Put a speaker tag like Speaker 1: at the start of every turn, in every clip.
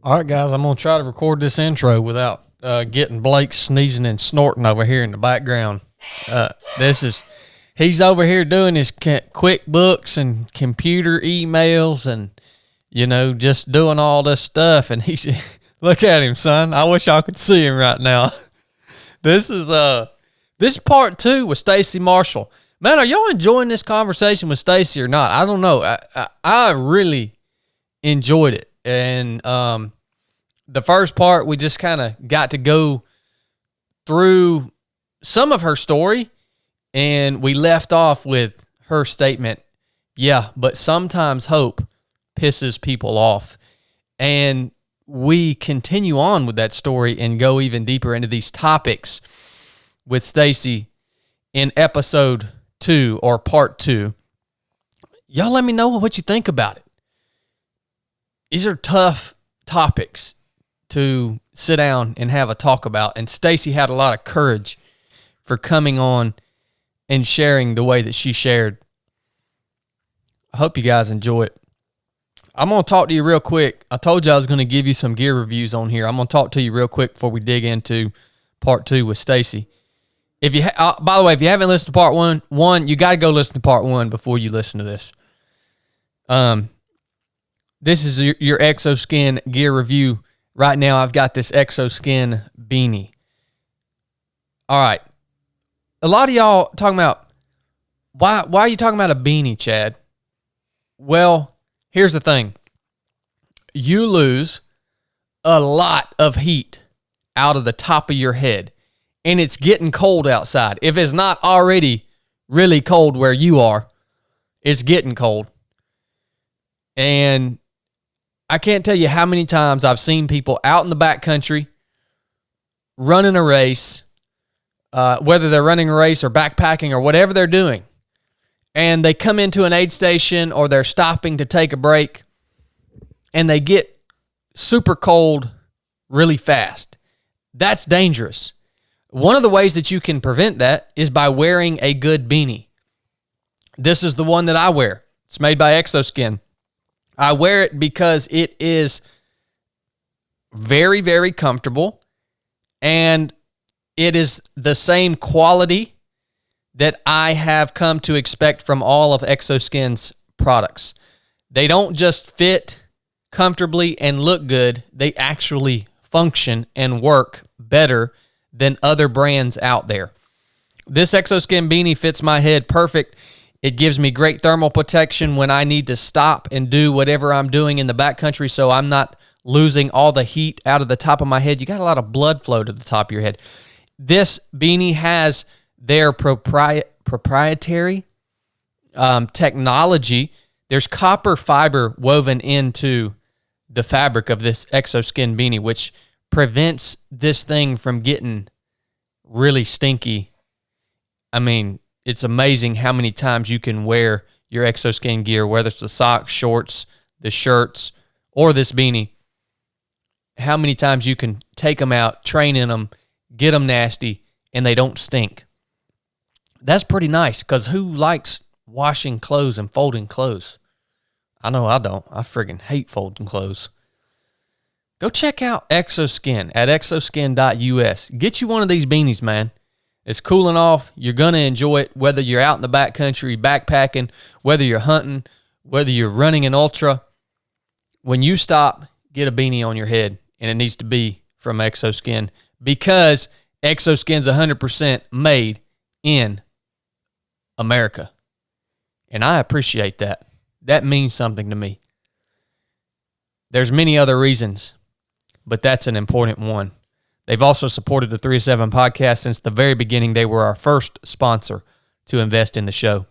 Speaker 1: All right, guys, I'm going to try to record this intro without getting Blake sneezing and snorting over here in the background. He's over here doing his QuickBooks and computer emails and, just doing all this stuff. And look at him, son. I wish y'all could see him right now. This is part 2 with Stacie Marshall. Man, are y'all enjoying this conversation with Stacie or not? I don't know. I really enjoyed it. And the first part, we just kind of got to go through some of her story, and we left off with her statement, yeah, but sometimes hope pisses people off. And we continue on with that story and go even deeper into these topics with Stacie in episode 2 or part 2. Y'all let me know what you think about it. These are tough topics to sit down and have a talk about. And Stacie had a lot of courage for coming on and sharing the way that she shared. I hope you guys enjoy it. I'm going to talk to you real quick. I told you I was going to give you some gear reviews on here. I'm going to talk to you real quick before we dig into part 2 with Stacie. By the way, if you haven't listened to part one, you got to go listen to part 1 before you listen to this. This is your Xoskin gear review. Right now, I've got this Xoskin beanie. All right. A lot of y'all talking about, why are you talking about a beanie, Chad? Well, here's the thing. You lose a lot of heat out of the top of your head, and it's getting cold outside. If it's not already really cold where you are, it's getting cold. And I can't tell you how many times I've seen people out in the backcountry running a race, whether they're running a race or backpacking or whatever they're doing, and they come into an aid station or they're stopping to take a break, and they get super cold really fast. That's dangerous. One of the ways that you can prevent that is by wearing a good beanie. This is the one that I wear. It's made by Xoskin. I wear it because it is very, very comfortable, and it is the same quality that I have come to expect from all of Xoskin's products. They don't just fit comfortably and look good. They actually function and work better than other brands out there. This Xoskin beanie fits my head perfect. It gives me great thermal protection when I need to stop and do whatever I'm doing in the backcountry, so I'm not losing all the heat out of the top of my head. You got a lot of blood flow to the top of your head. This beanie has their proprietary technology. There's copper fiber woven into the fabric of this Xoskin beanie, which prevents this thing from getting really stinky. I mean, it's amazing how many times you can wear your Xoskin gear, whether it's the socks, shorts, the shirts, or this beanie. How many times you can take them out, train in them, get them nasty, and they don't stink. That's pretty nice, because who likes washing clothes and folding clothes? I know I don't. I friggin' hate folding clothes. Go check out Xoskin at xoskin.us. Get you one of these beanies, man. It's cooling off. You're going to enjoy it, whether you're out in the backcountry backpacking, whether you're hunting, whether you're running an ultra. When you stop, get a beanie on your head, and it needs to be from Xoskin, because Xoskin's 100% made in America. And I appreciate that. That means something to me. There's many other reasons, but that's an important one. They've also supported the 307 podcast since the very beginning. They were our first sponsor to invest in the show,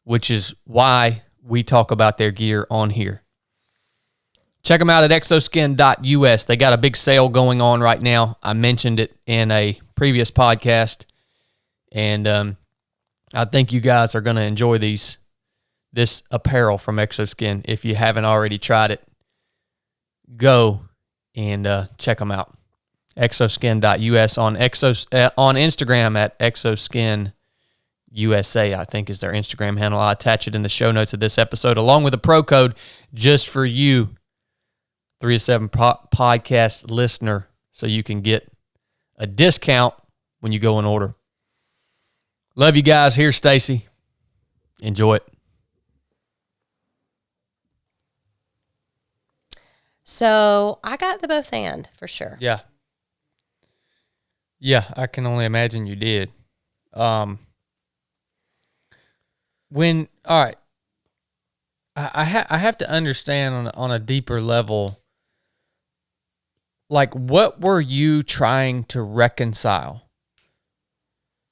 Speaker 1: which is why we talk about their gear on here. Check them out at xoskin.us. They got a big sale going on right now. I mentioned it in a previous podcast, and I think you guys are going to enjoy this apparel from Xoskin. If you haven't already tried it, go and check them out. Xoskin.us on Instagram at XoskinUSA, I think is their Instagram handle. I'll attach it in the show notes of this episode, along with a pro code just for you 307 podcast listener so you can get a discount when you go and order. Love you guys. Here's Stacie. Enjoy it.
Speaker 2: So I got the both and for sure.
Speaker 1: Yeah. Yeah, I can only imagine you did. All right, I have to understand on a deeper level, like, what were you trying to reconcile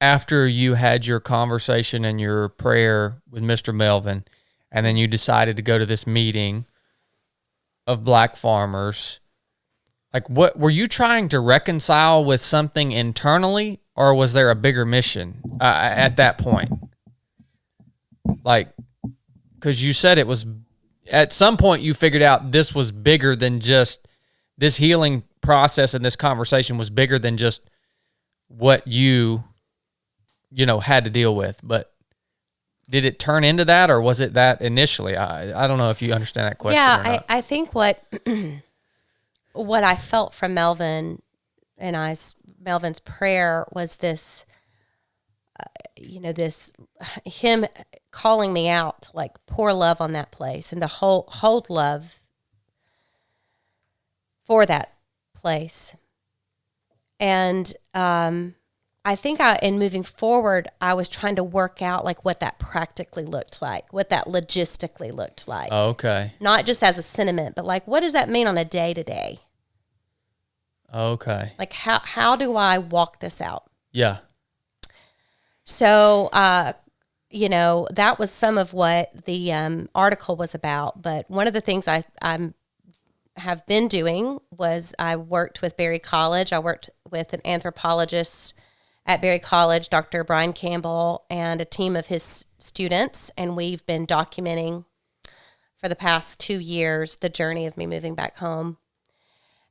Speaker 1: after you had your conversation and your prayer with Mr. Melvin, and then you decided to go to this meeting of black farmers? Like, what were you trying to reconcile with something internally, or was there a bigger mission at that point? Like, because you said it was, at some point you figured out this was bigger than just, this healing process and this conversation was bigger than just what you had to deal with. But did it turn into that, or was it that initially? I don't know if you understand that question or not.
Speaker 2: I think what I felt from Melvin and Melvin's prayer was this, this, him calling me out to, like, pour love on that place and to hold love for that place. And I think in moving forward, I was trying to work out, like, what that practically looked like, what that logistically looked like.
Speaker 1: Oh, okay.
Speaker 2: Not just as a sentiment, but, like, what does that mean on a day-to-day?
Speaker 1: Okay.
Speaker 2: Like, how do I walk this out?
Speaker 1: Yeah.
Speaker 2: So, that was some of what the article was about. But one of the things I have been doing was I worked with Berry College. I worked with an anthropologist at Berry College, Dr. Brian Campbell, and a team of his students. And we've been documenting for the past 2 years the journey of me moving back home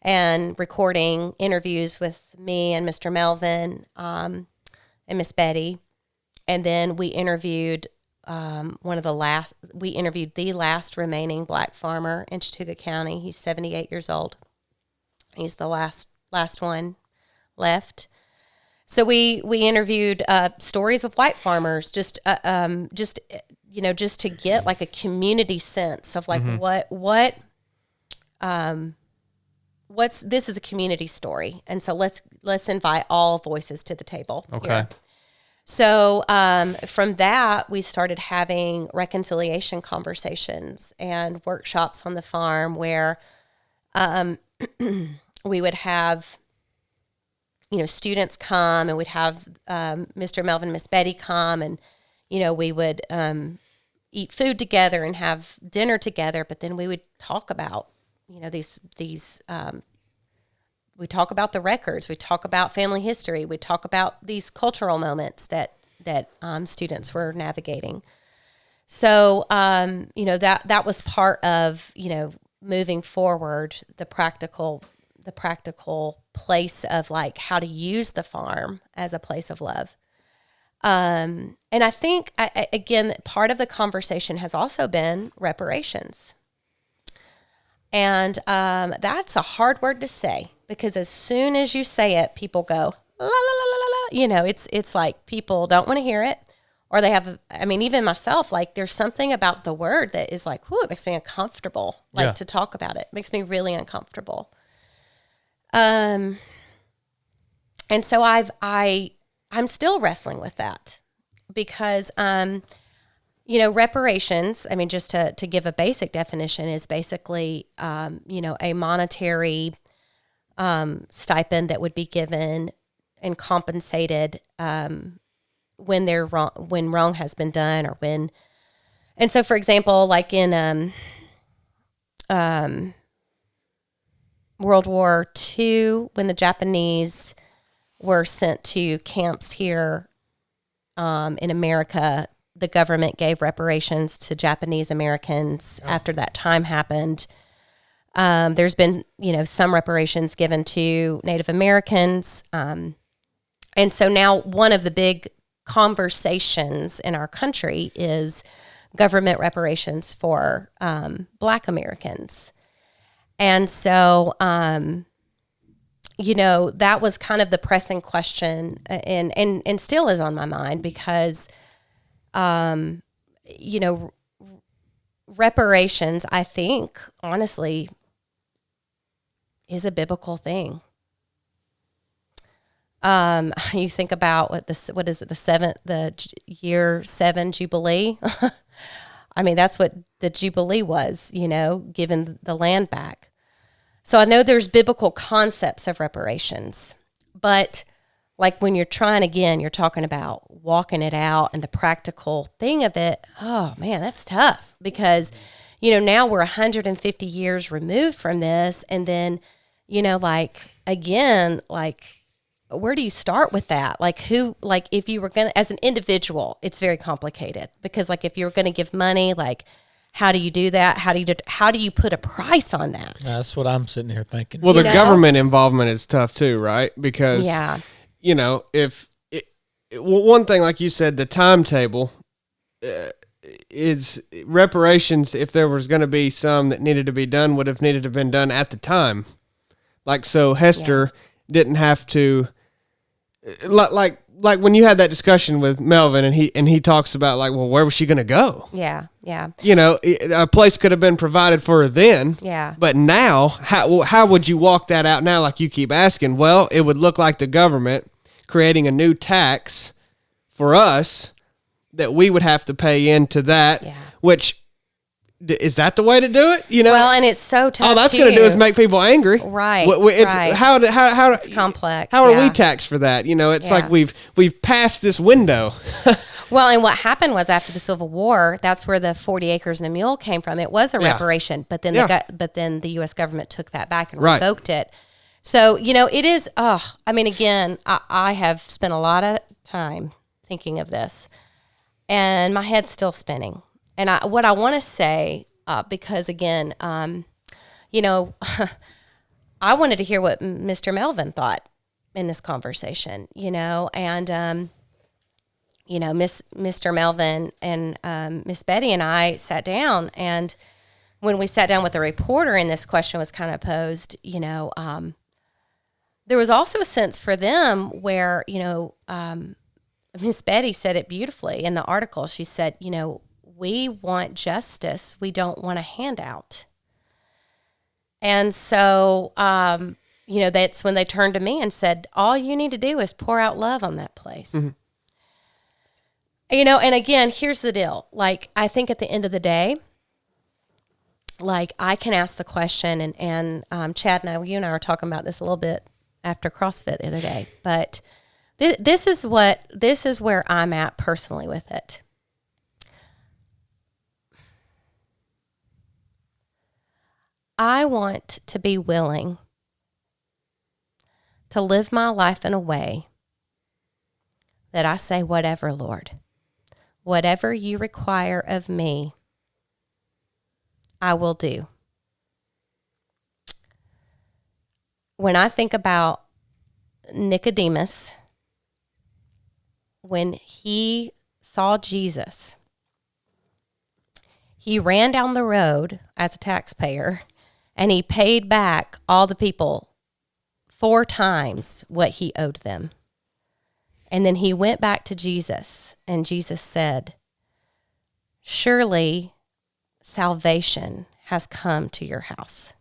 Speaker 2: and recording interviews with me and Mr. Melvin and Miss Betty. And then we interviewed the last remaining black farmer in Chattooga County. He's 78 years old. He's the last one left. So we interviewed stories of white farmers, just to get, like, a community sense of, like, what's this is a community story, and so let's invite all voices to the table.
Speaker 1: Okay.
Speaker 2: Here. So from that, we started having reconciliation conversations and workshops on the farm where we would have, students come, and we'd have Mr. Melvin and Miss Betty come, and, we would eat food together and have dinner together, but then we would talk about, these we talk about the records, we talk about family history, we talk about these cultural moments that students were navigating. So, that was part of, moving forward, the practical place of, like, how to use the farm as a place of love. And I think, again, part of the conversation has also been reparations. And that's a hard word to say, because as soon as you say it, people go, la, la, la, la, la. It's like people don't want to hear it, or they have, even myself, like, there's something about the word that is like, it makes me uncomfortable, to talk about it. It makes me really uncomfortable. And so I'm still wrestling with that, because, reparations, just to give a basic definition, is basically, a monetary stipend that would be given and compensated when wrong has been done, or when. And so, for example, like in World War II, when the Japanese were sent to camps here in America, the government gave reparations to Japanese Americans after that time happened. There's been, some reparations given to Native Americans. And so now one of the big conversations in our country is government reparations for Black Americans. And so, that was kind of the pressing question, and still is on my mind because, reparations, I think, honestly, is a biblical thing. You think about the year 7 Jubilee. I mean, that's what the Jubilee was, giving the land back. So I know there's biblical concepts of reparations, but like when you're talking about walking it out and the practical thing of it. Oh man, that's tough because, now we're 150 years removed from this. And then, where do you start with that? If you were going to, as an individual, it's very complicated because if you were going to give money, how do you do that? How do you put a price on that?
Speaker 3: That's what I'm sitting here thinking.
Speaker 4: Well, the government involvement is tough too, right? Because, one thing, like you said, the timetable is reparations. If there was going to be some that needed to be done, would have needed to have been done at the time. So Hester didn't have to, like when you had that discussion with Melvin and he talks about where was she going to go?
Speaker 2: Yeah.
Speaker 4: A place could have been provided for her then.
Speaker 2: Yeah.
Speaker 4: But now, how would you walk that out now? Like you keep asking. Well, it would look like the government creating a new tax for us that we would have to pay into that, which. Is that the way to do it?
Speaker 2: Well, and it's so tough.
Speaker 4: All that's going to do is make people angry,
Speaker 2: right?
Speaker 4: Right. How
Speaker 2: it's complex.
Speaker 4: How are we taxed for that? It's like we've passed this window.
Speaker 2: Well, and what happened was after the Civil War, that's where the 40 acres and a mule came from. It was a reparation, but then the U.S. government took that back and revoked it. So it is. Again, I have spent a lot of time thinking of this, and my head's still spinning. And what I want to say, because again, I wanted to hear what Mr. Melvin thought in this conversation, and, Mr. Melvin and Miss Betty and I sat down, and when we sat down with the reporter and this question was kind of posed, there was also a sense for them where, Miss Betty said it beautifully in the article. She said, we want justice. We don't want a handout. And so, that's when they turned to me and said, all you need to do is pour out love on that place. Mm-hmm. And again, here's the deal. I think at the end of the day, I can ask the question and Chad and you and I were talking about this a little bit after CrossFit the other day, but this is where I'm at personally with it. I want to be willing to live my life in a way that I say, whatever, Lord, whatever you require of me, I will do. When I think about Nicodemus, when he saw Jesus, he ran down the road as a taxpayer and he paid back all the people 4 times what he owed them. And then he went back to Jesus, and Jesus said, surely salvation has come to your house.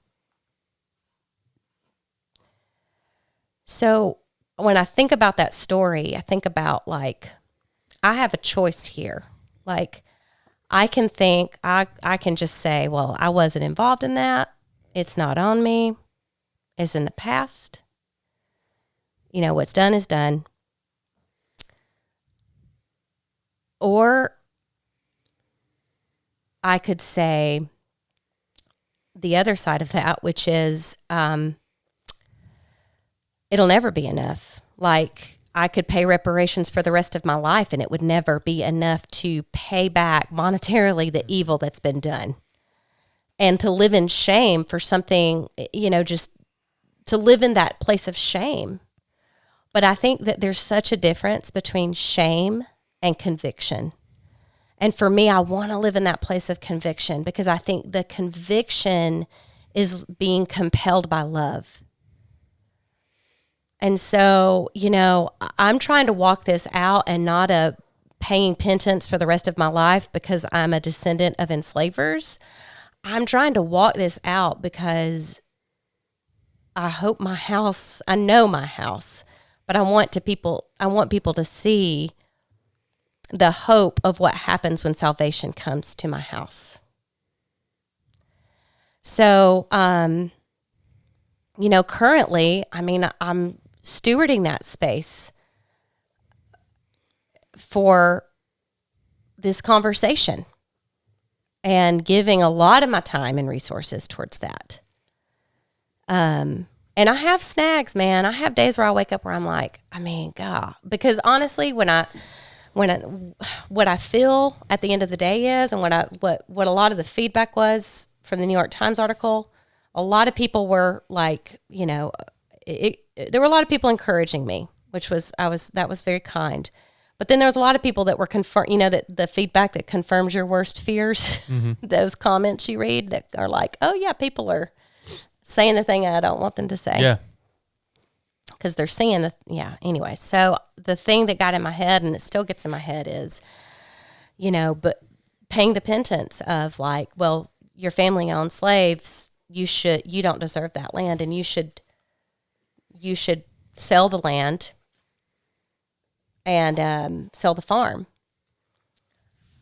Speaker 2: So when I think about that story, I think about I have a choice here. I can think, I can just say, well, I wasn't involved in that. It's not on me. It's in the past. What's done is done. Or I could say the other side of that, which is it'll never be enough. I could pay reparations for the rest of my life and it would never be enough to pay back monetarily the evil that's been done. And to live in shame for something, just to live in that place of shame. But I think that there's such a difference between shame and conviction. And for me, I want to live in that place of conviction because I think the conviction is being compelled by love. And so, I'm trying to walk this out and not paying penance for the rest of my life because I'm a descendant of enslavers. I'm trying to walk this out because I know my house, but I want people to see the hope of what happens when salvation comes to my house. So, currently, I'm stewarding that space for this conversation and giving a lot of my time and resources towards that. And I have snags, man. I have days where I wake up where I'm like, God, because honestly, what I feel at the end of the day is, and what a lot of the feedback was from the New York Times article, a lot of people were like, there were a lot of people encouraging me, that was very kind. But then there was a lot of people that were that the feedback that confirms your worst fears, those comments you read that are like, oh yeah, people are saying the thing I don't want them to say.
Speaker 1: Yeah.
Speaker 2: Because they're seeing anyway. So the thing that got in my head, and it still gets in my head, is, but paying the penance of like, well, your family owned slaves, you don't deserve that land, and you should sell the land and sell the farm.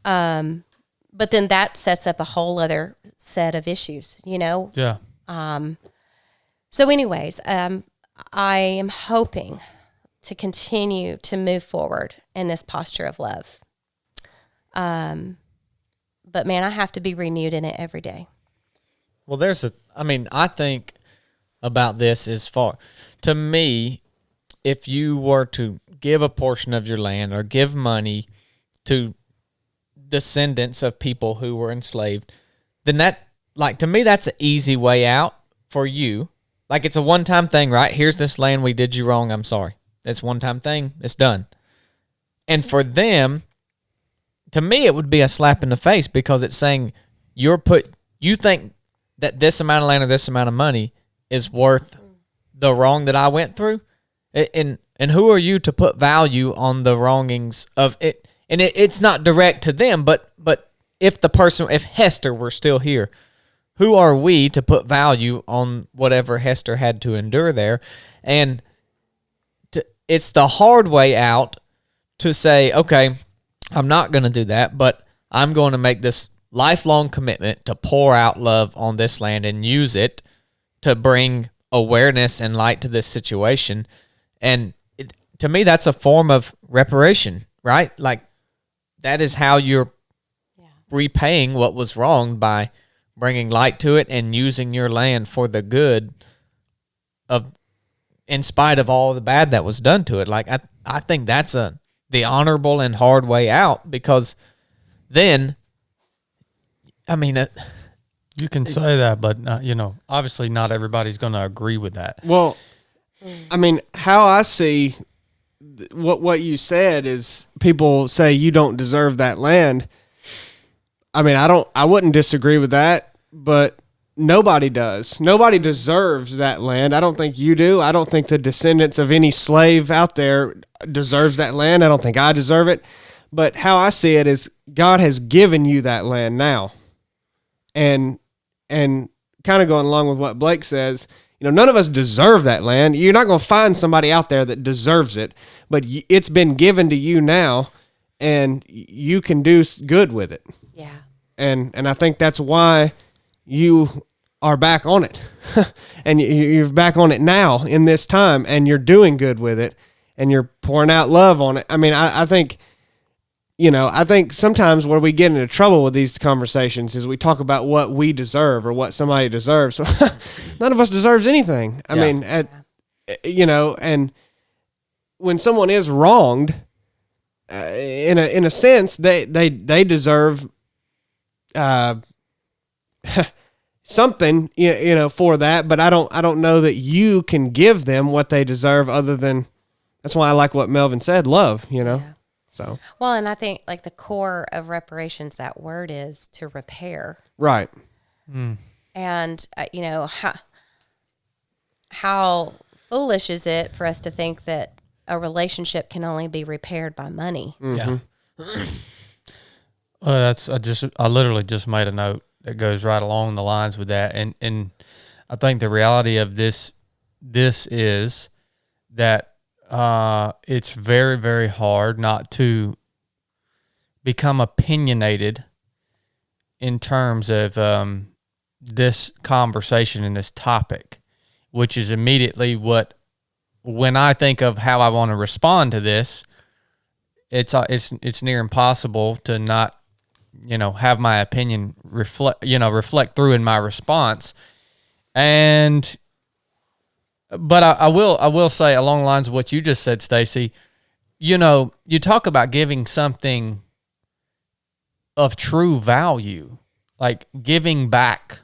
Speaker 2: But then that sets up a whole other set of issues,
Speaker 1: Yeah.
Speaker 2: So anyways, I am hoping to continue to move forward in this posture of love. But man, I have to be renewed in it every day.
Speaker 3: Well, I think about this as far, to me, if you were to give a portion of your land or give money to descendants of people who were enslaved, then that, like, to me, that's an easy way out for you. Like, it's a one-time thing, right? Here's this land, we did you wrong, I'm sorry. It's a one-time thing, it's done. And for them, to me, it would be a slap in the face because it's saying you think that this amount of land or this amount of money is worth the wrong that I went through. And who are you to put value on the wrongings of it? And it's not direct to them, but if Hester were still here, who are we to put value on whatever Hester had to endure there? And it's the hard way out to say, okay, I'm not going to do that, but I'm going to make this lifelong commitment to pour out love on this land and use it to bring awareness and light to this situation. And to me, that's a form of reparation, right? Like, that is how you're repaying what was wrong by bringing light to it and using your land for the good of, in spite of all the bad that was done to it. Like, I think that's the honorable and hard way out, because then,
Speaker 1: you can say that, but obviously not everybody's going to agree with that.
Speaker 4: Well, how I see what you said is people say you don't deserve that land. I wouldn't disagree with that, but nobody does. Nobody deserves that land. I don't think you do. I don't think the descendants of any slave out there deserves that land. I don't think I deserve it. But how I see it is God has given you that land now. And kind of going along with what Blake says, none of us deserve that land. You're not going to find somebody out there that deserves it, but it's been given to you now, and you can do good with it.
Speaker 2: Yeah.
Speaker 4: And I think that's why you are back on it. And you're back on it now in this time, and you're doing good with it, and you're pouring out love on it. I think, I think sometimes where we get into trouble with these conversations is we talk about what we deserve or what somebody deserves. So none of us deserves anything. And when someone is wronged, in a sense, they deserve something, for that. But I don't know that you can give them what they deserve, other than, that's why I like what Melvin said, love.
Speaker 2: Yeah.
Speaker 4: So,
Speaker 2: well, and I think like the core of reparations, that word is to repair.
Speaker 4: Right.
Speaker 2: And, how foolish is it for us to think that a relationship can only be repaired by money?
Speaker 3: Yeah.
Speaker 1: I literally just made a note that goes right along the lines with that. And I think the reality of this is that it's very, very hard not to become opinionated in terms of this conversation and this topic, which is immediately when I think of how I want to respond to this, it's near impossible to not, have my opinion reflect through in my response. But I will say along the lines of what you just said, Stacie, you talk about giving something of true value, like giving back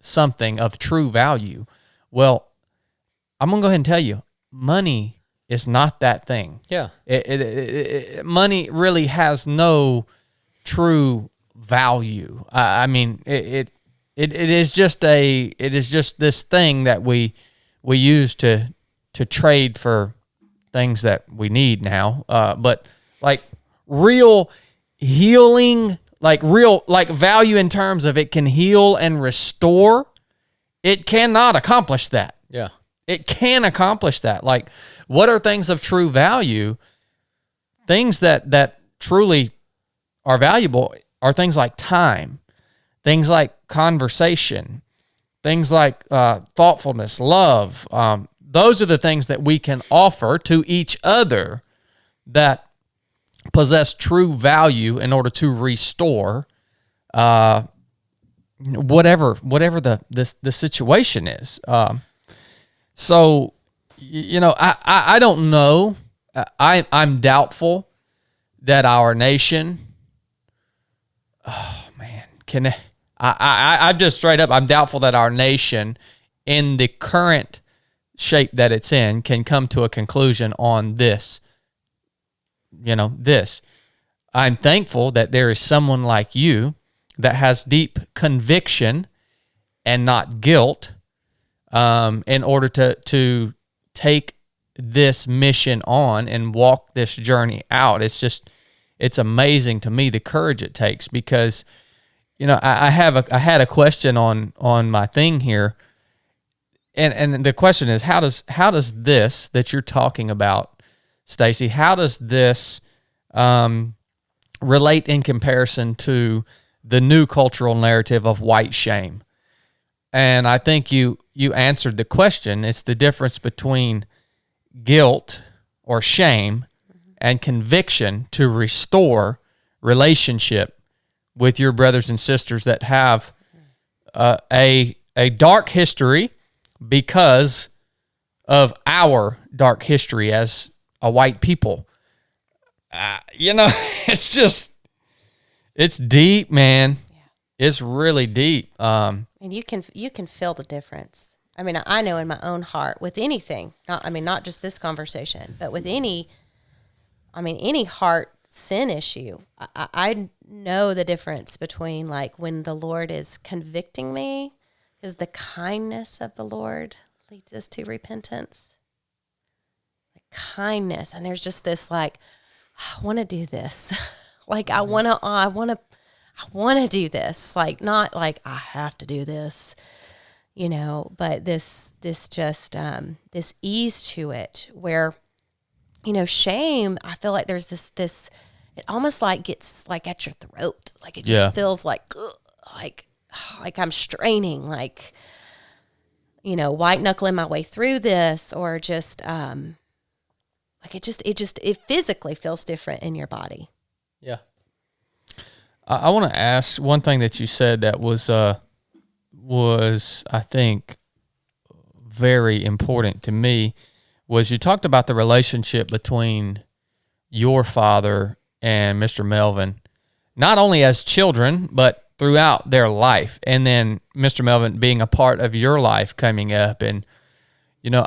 Speaker 1: something of true value. Well, I'm going to go ahead and tell you, money is not that thing.
Speaker 3: Yeah.
Speaker 1: Money really has no true value. I mean, it is just this thing that we use to trade for things that we need now. But like real healing, like value in terms of it can heal and restore, it cannot accomplish that.
Speaker 3: Yeah.
Speaker 1: It can accomplish that. Like, what are things of true value? Things that truly are valuable are things like time, things like conversation, things like thoughtfulness, love. Those are the things that we can offer to each other that possess true value in order to restore whatever the situation is. So, I don't know. I'm doubtful that our nation. Oh man, I'm just straight up. I'm doubtful that our nation, in the current shape that it's in, can come to a conclusion on this. This. I'm thankful that there is someone like you that has deep conviction and not guilt, in order to take this mission on and walk this journey out. It's amazing to me the courage it takes, because I had a question on my thing here, and the question is, how does this that you're talking about, Stacie, how does this relate in comparison to the new cultural narrative of white shame? And I think you answered the question. It's the difference between guilt or shame and conviction to restore relationship with your brothers and sisters that have a dark history because of our dark history as a white people. It's deep, man. It's really deep.
Speaker 2: And you can feel the difference. I mean, I know in my own heart with anything, not just this conversation, but with any heart sin issue, I know the difference between like when the Lord is convicting me, because the kindness of the Lord leads us to repentance. The kindness, and there's just this like, I want to do this. Like I want to do this. Like not like I have to do this, but this ease to it where, shame, I feel like there's this, it almost like gets like at your throat. Like it just feels like, ugh, like I'm straining, like, white knuckling my way through this, or just, like it physically feels different in your body.
Speaker 3: Yeah.
Speaker 1: I want to ask one thing that you said that was I think very important to me, was you talked about the relationship between your father and Mr. Melvin, not only as children, but throughout their life. And then Mr. Melvin being a part of your life coming up. And,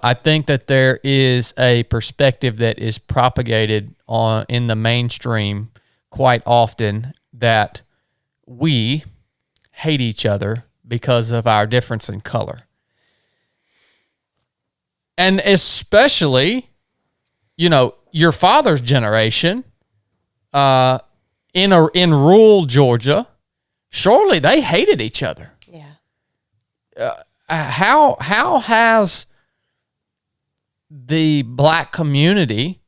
Speaker 1: I think that there is a perspective that is propagated in the mainstream quite often that we hate each other because of our difference in color. And especially, your father's generation, in rural Georgia, surely they hated each other.
Speaker 2: Yeah.
Speaker 1: How has the black community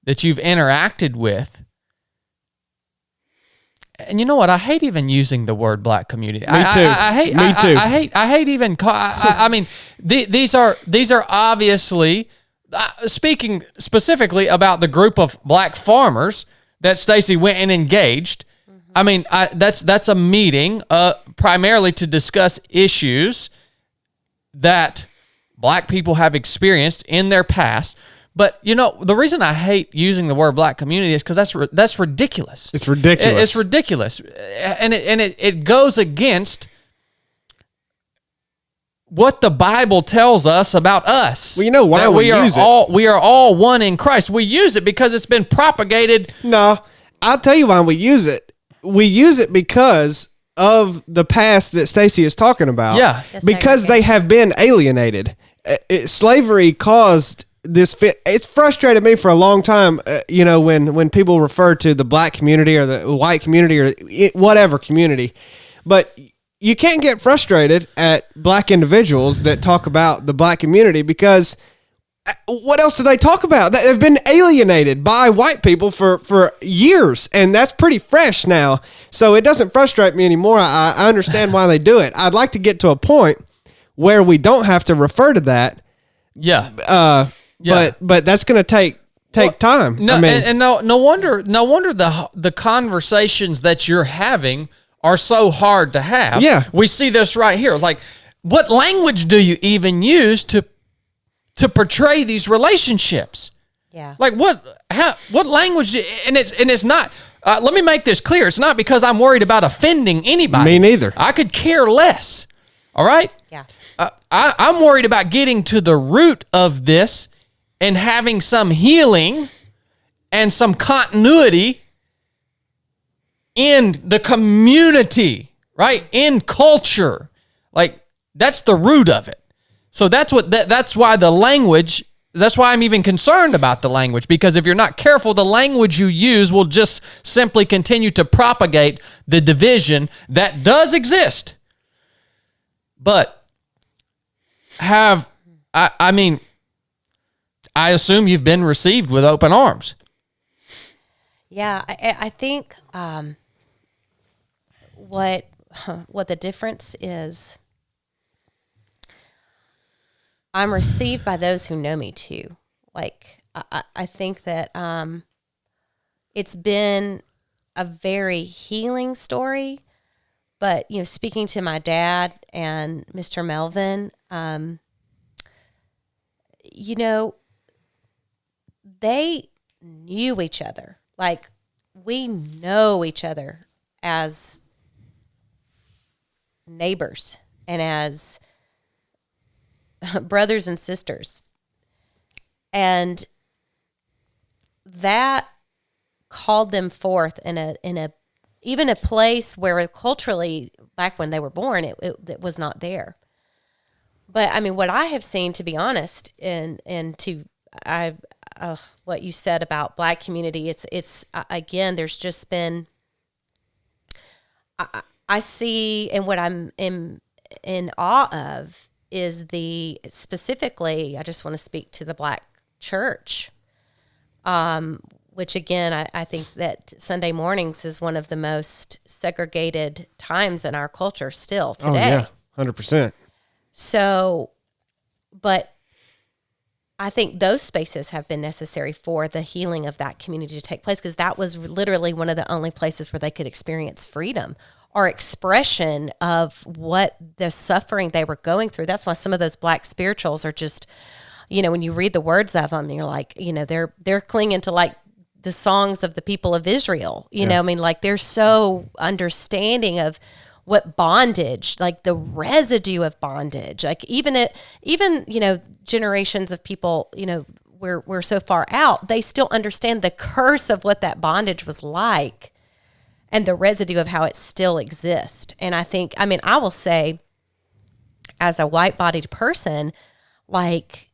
Speaker 1: that you've interacted with, and you know what? I hate even using the word black community.
Speaker 4: Me too.
Speaker 1: I hate even. I mean, these are obviously speaking specifically about the group of black farmers that Stacie went and engaged. Mm-hmm. I mean, that's a meeting primarily to discuss issues that black people have experienced in their past. But, the reason I hate using the word black community is because that's ridiculous.
Speaker 4: It's ridiculous.
Speaker 1: It's ridiculous. And it goes against what the Bible tells us about us.
Speaker 4: Well, you know why we use it?
Speaker 1: We are all one in Christ. We use it because it's been propagated.
Speaker 4: No, I'll tell you why we use it. We use it because of the past that Stacie is talking about.
Speaker 1: Yeah.
Speaker 4: Because they have been alienated. Slavery caused this. It's frustrated me for a long time, when people refer to the black community or the white community or whatever community. But you can't get frustrated at black individuals that talk about the black community because what else do they talk about? They've been alienated by white people for years, and that's pretty fresh now. So it doesn't frustrate me anymore. I understand why they do it. I'd like to get to a point where we don't have to refer to that.
Speaker 1: Yeah.
Speaker 4: But that's going to take time.
Speaker 1: No, no wonder the conversations that you're having are so hard to have.
Speaker 4: Yeah.
Speaker 1: We see this right here. Like, what language do you even use to portray these relationships?
Speaker 2: Yeah.
Speaker 1: Like what language? And it's not. Let me make this clear. It's not because I'm worried about offending anybody.
Speaker 4: Me neither.
Speaker 1: I could care less. All right.
Speaker 2: Yeah.
Speaker 1: I'm worried about getting to the root of this and having some healing and some continuity in the community, right? In culture. Like, that's the root of it. So that's why the language, that's why I'm even concerned about the language, because if you're not careful, the language you use will just simply continue to propagate the division that does exist. But I assume you've been received with open arms.
Speaker 2: Yeah, I think what the difference is, I'm received by those who know me too. Like, I think that it's been a very healing story. But, speaking to my dad and Mr. Melvin, they knew each other. Like, we know each other as neighbors and as brothers and sisters. And that called them forth in a even a place where culturally, back when they were born, it was not there. But I mean, what I have seen, to be honest, what you said about black community, it's again, there's just been, I see, and what I'm in awe of is specifically, I just want to speak to the black church, which again, I think that Sunday mornings is one of the most segregated times in our culture still today.
Speaker 4: Oh, yeah, 100%.
Speaker 2: So, but I think those spaces have been necessary for the healing of that community to take place, because that was literally one of the only places where they could experience freedom or expression of what the suffering they were going through. That's why some of those black spirituals are just, when you read the words of them, you're like, they're clinging to like the songs of the people of Israel, I mean, like they're so understanding of what bondage, like the residue of bondage, like even generations of people, we're so far out, they still understand the curse of what that bondage was like and the residue of how it still exists. And I will say as a white-bodied person, like,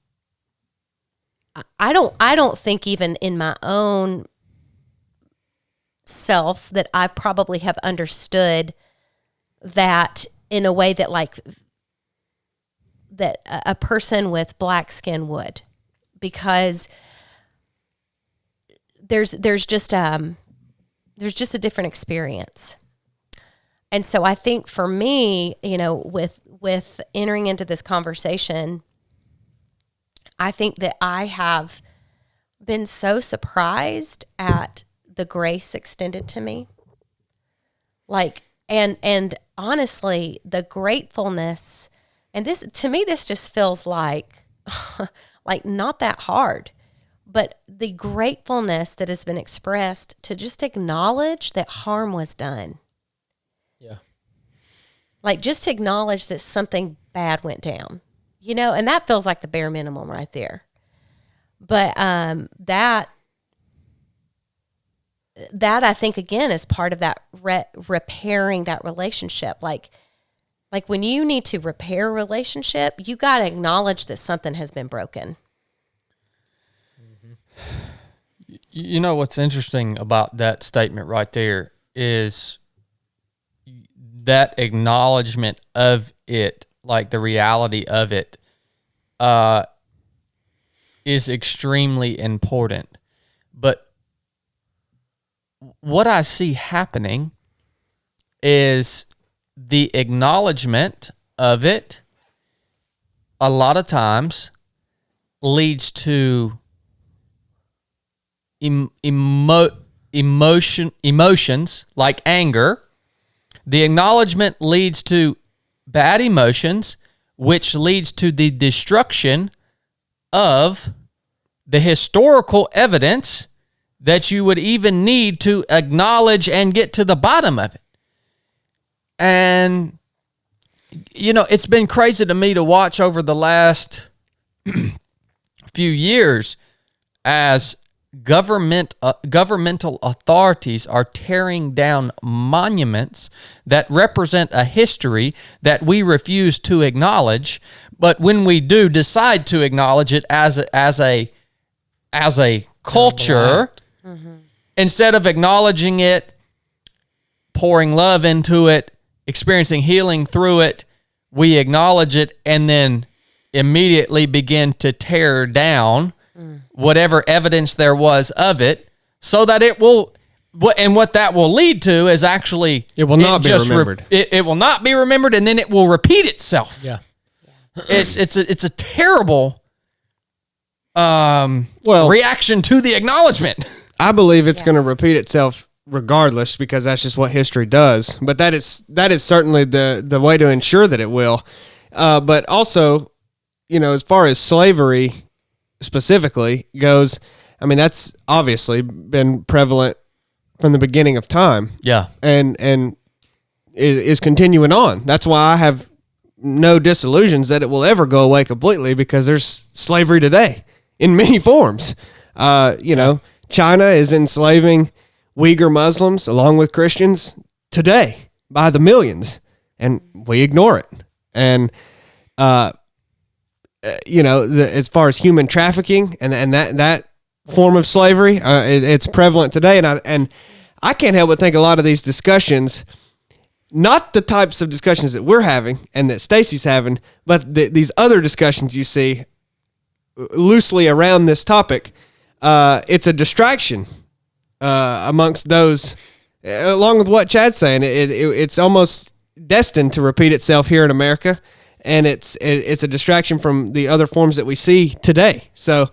Speaker 2: I don't think even in my own self that I probably have understood that in a way that like that a person with black skin would, because there's just a different experience. And so I think for me, you know, with entering into this conversation, I think that I have been so surprised at the grace extended to me. Like, and honestly, the gratefulness, and this, to me, this just feels like, like not that hard, but the gratefulness that has been expressed to just acknowledge that harm was done.
Speaker 3: Yeah.
Speaker 2: Like, just to acknowledge that something bad went down, you know, and that feels like the bare minimum right there. But that I think, again, is part of that repairing that relationship. Like when you need to repair a relationship, you got to acknowledge that something has been broken.
Speaker 1: You know what's interesting about that statement right there is that acknowledgement of it, like the reality of it, is extremely important. But what I see happening is the acknowledgement of it a lot of times leads to emotions like anger. The acknowledgement leads to bad emotions, which leads to the destruction of the historical evidence that you would even need to acknowledge and get to the bottom of it. And, you know, it's been crazy to me to watch over the last few years as governmental authorities are tearing down monuments that represent a history that we refuse to acknowledge, but when we do decide to acknowledge it as a culture, instead of acknowledging it, pouring love into it, experiencing healing through it, we acknowledge it and then immediately begin to tear down whatever evidence there was of it, so that it will, and what that will lead to is actually
Speaker 4: it will not be remembered.
Speaker 1: It will not be remembered, and then it will repeat itself.
Speaker 3: Yeah,
Speaker 1: it's a terrible reaction to the acknowledgement.
Speaker 4: I believe it's going to repeat itself regardless, because that's just what history does. But that is certainly the way to ensure that it will. But also, you know, as far as slavery specifically goes, I mean, that's obviously been prevalent from the beginning of time.
Speaker 1: Yeah.
Speaker 4: And is continuing on. That's why I have no disillusions that it will ever go away completely, because there's slavery today in many forms. You know, China is enslaving Uyghur Muslims along with Christians today by the millions, and we ignore it. And, you know, as far as human trafficking and that form of slavery, it's prevalent today. And I can't help but think a lot of these discussions, not the types of discussions that we're having and that Stacie's having, but these other discussions you see loosely around this topic, it's a distraction amongst those, along with what Chad's saying. It's almost destined to repeat itself here in America. And it's a distraction from the other forms that we see today. So,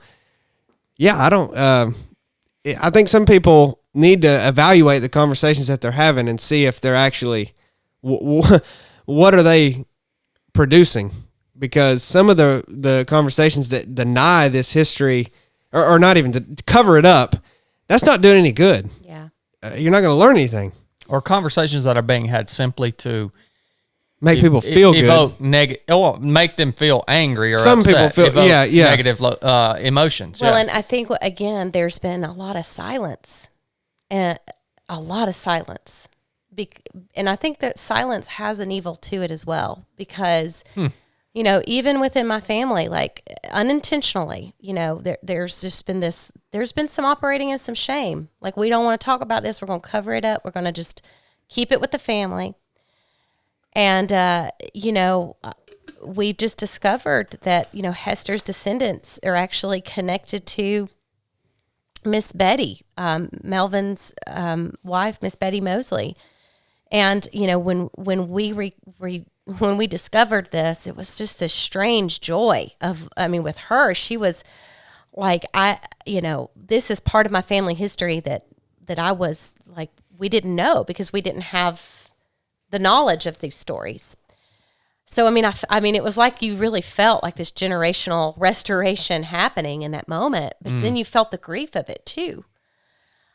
Speaker 4: yeah, I think some people need to evaluate the conversations that they're having and see if they're actually, what are they producing? Because some of the conversations that deny this history, or not even to cover it up, that's not doing any good.
Speaker 2: Yeah.
Speaker 4: You're not going to learn anything.
Speaker 1: Or conversations that are being had simply to
Speaker 4: make people feel good.
Speaker 1: Make them feel angry or
Speaker 4: some
Speaker 1: upset.
Speaker 4: People feel
Speaker 1: negative emotions.
Speaker 2: Well, and I think again, there's been a lot of silence, and and I think that silence has an evil to it as well, because You know, even within my family, like unintentionally, you know, there's been some operating in some shame. Like, we don't want to talk about this. We're going to cover it up. We're going to just keep it with the family. And, you know, we just discovered that, you know, Hester's descendants are actually connected to Miss Betty, Melvin's wife, Miss Betty Mosley. And, you know, when we discovered this, it was just this strange joy with her, she was like, you know, this is part of my family history that I was like, we didn't know because we didn't have the knowledge of these stories. So, I mean, it was like you really felt like this generational restoration happening in that moment, but then you felt the grief of it too.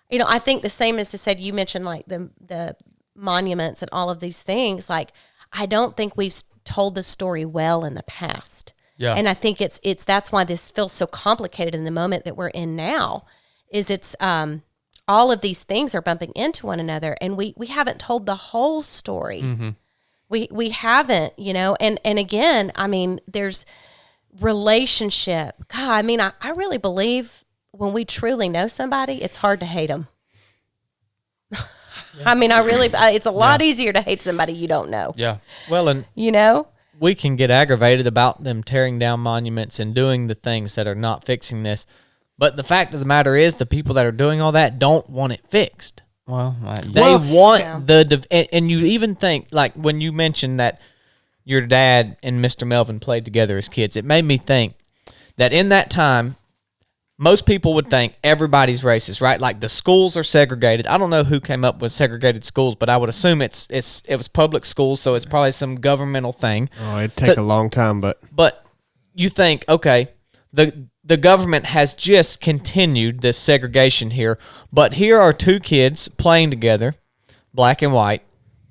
Speaker 2: You know, I think the same as I said, you mentioned like the monuments and all of these things. Like, I don't think we've told the story well in the past.
Speaker 1: Yeah.
Speaker 2: And I think that's why this feels so complicated in the moment that we're in now, is it's, all of these things are bumping into one another, and we haven't told the whole story. Mm-hmm. We haven't, you know, and again, I mean, there's relationship. God, I mean, I really believe when we truly know somebody, it's hard to hate them. Yeah. I mean, it's a lot easier to hate somebody you don't know.
Speaker 1: Yeah.
Speaker 3: Well, and
Speaker 2: you know,
Speaker 3: we can get aggravated about them tearing down monuments and doing the things that are not fixing this. But the fact of the matter is, the people that are doing all that don't want it fixed.
Speaker 1: Well,
Speaker 3: They want and you even think, like when you mentioned that your dad and Mr. Melvin played together as kids, it made me think that in that time, most people would think everybody's racist, right? Like the schools are segregated. I don't know who came up with segregated schools, but I would assume it was public schools, so it's probably some governmental thing.
Speaker 4: Oh, it'd take a long time,
Speaker 3: But you think, okay, the government has just continued this segregation here, but here are two kids playing together, black and white,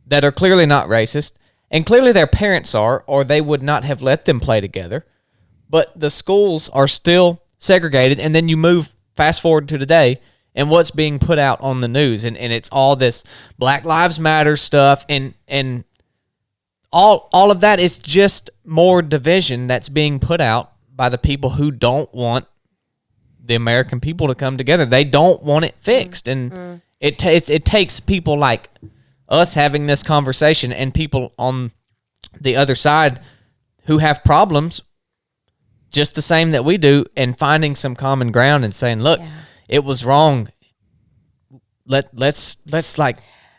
Speaker 3: that are clearly not racist, and clearly their parents are, or they would not have let them play together, but the schools are still segregated. And then you fast forward to today, and what's being put out on the news, and it's all this Black Lives Matter stuff, and all of that is just more division that's being put out by the people who don't want the American people to come together. They don't want it fixed. And it takes people like us having this conversation and people on the other side who have problems just the same that we do, and finding some common ground and saying, look, it was wrong. Let's like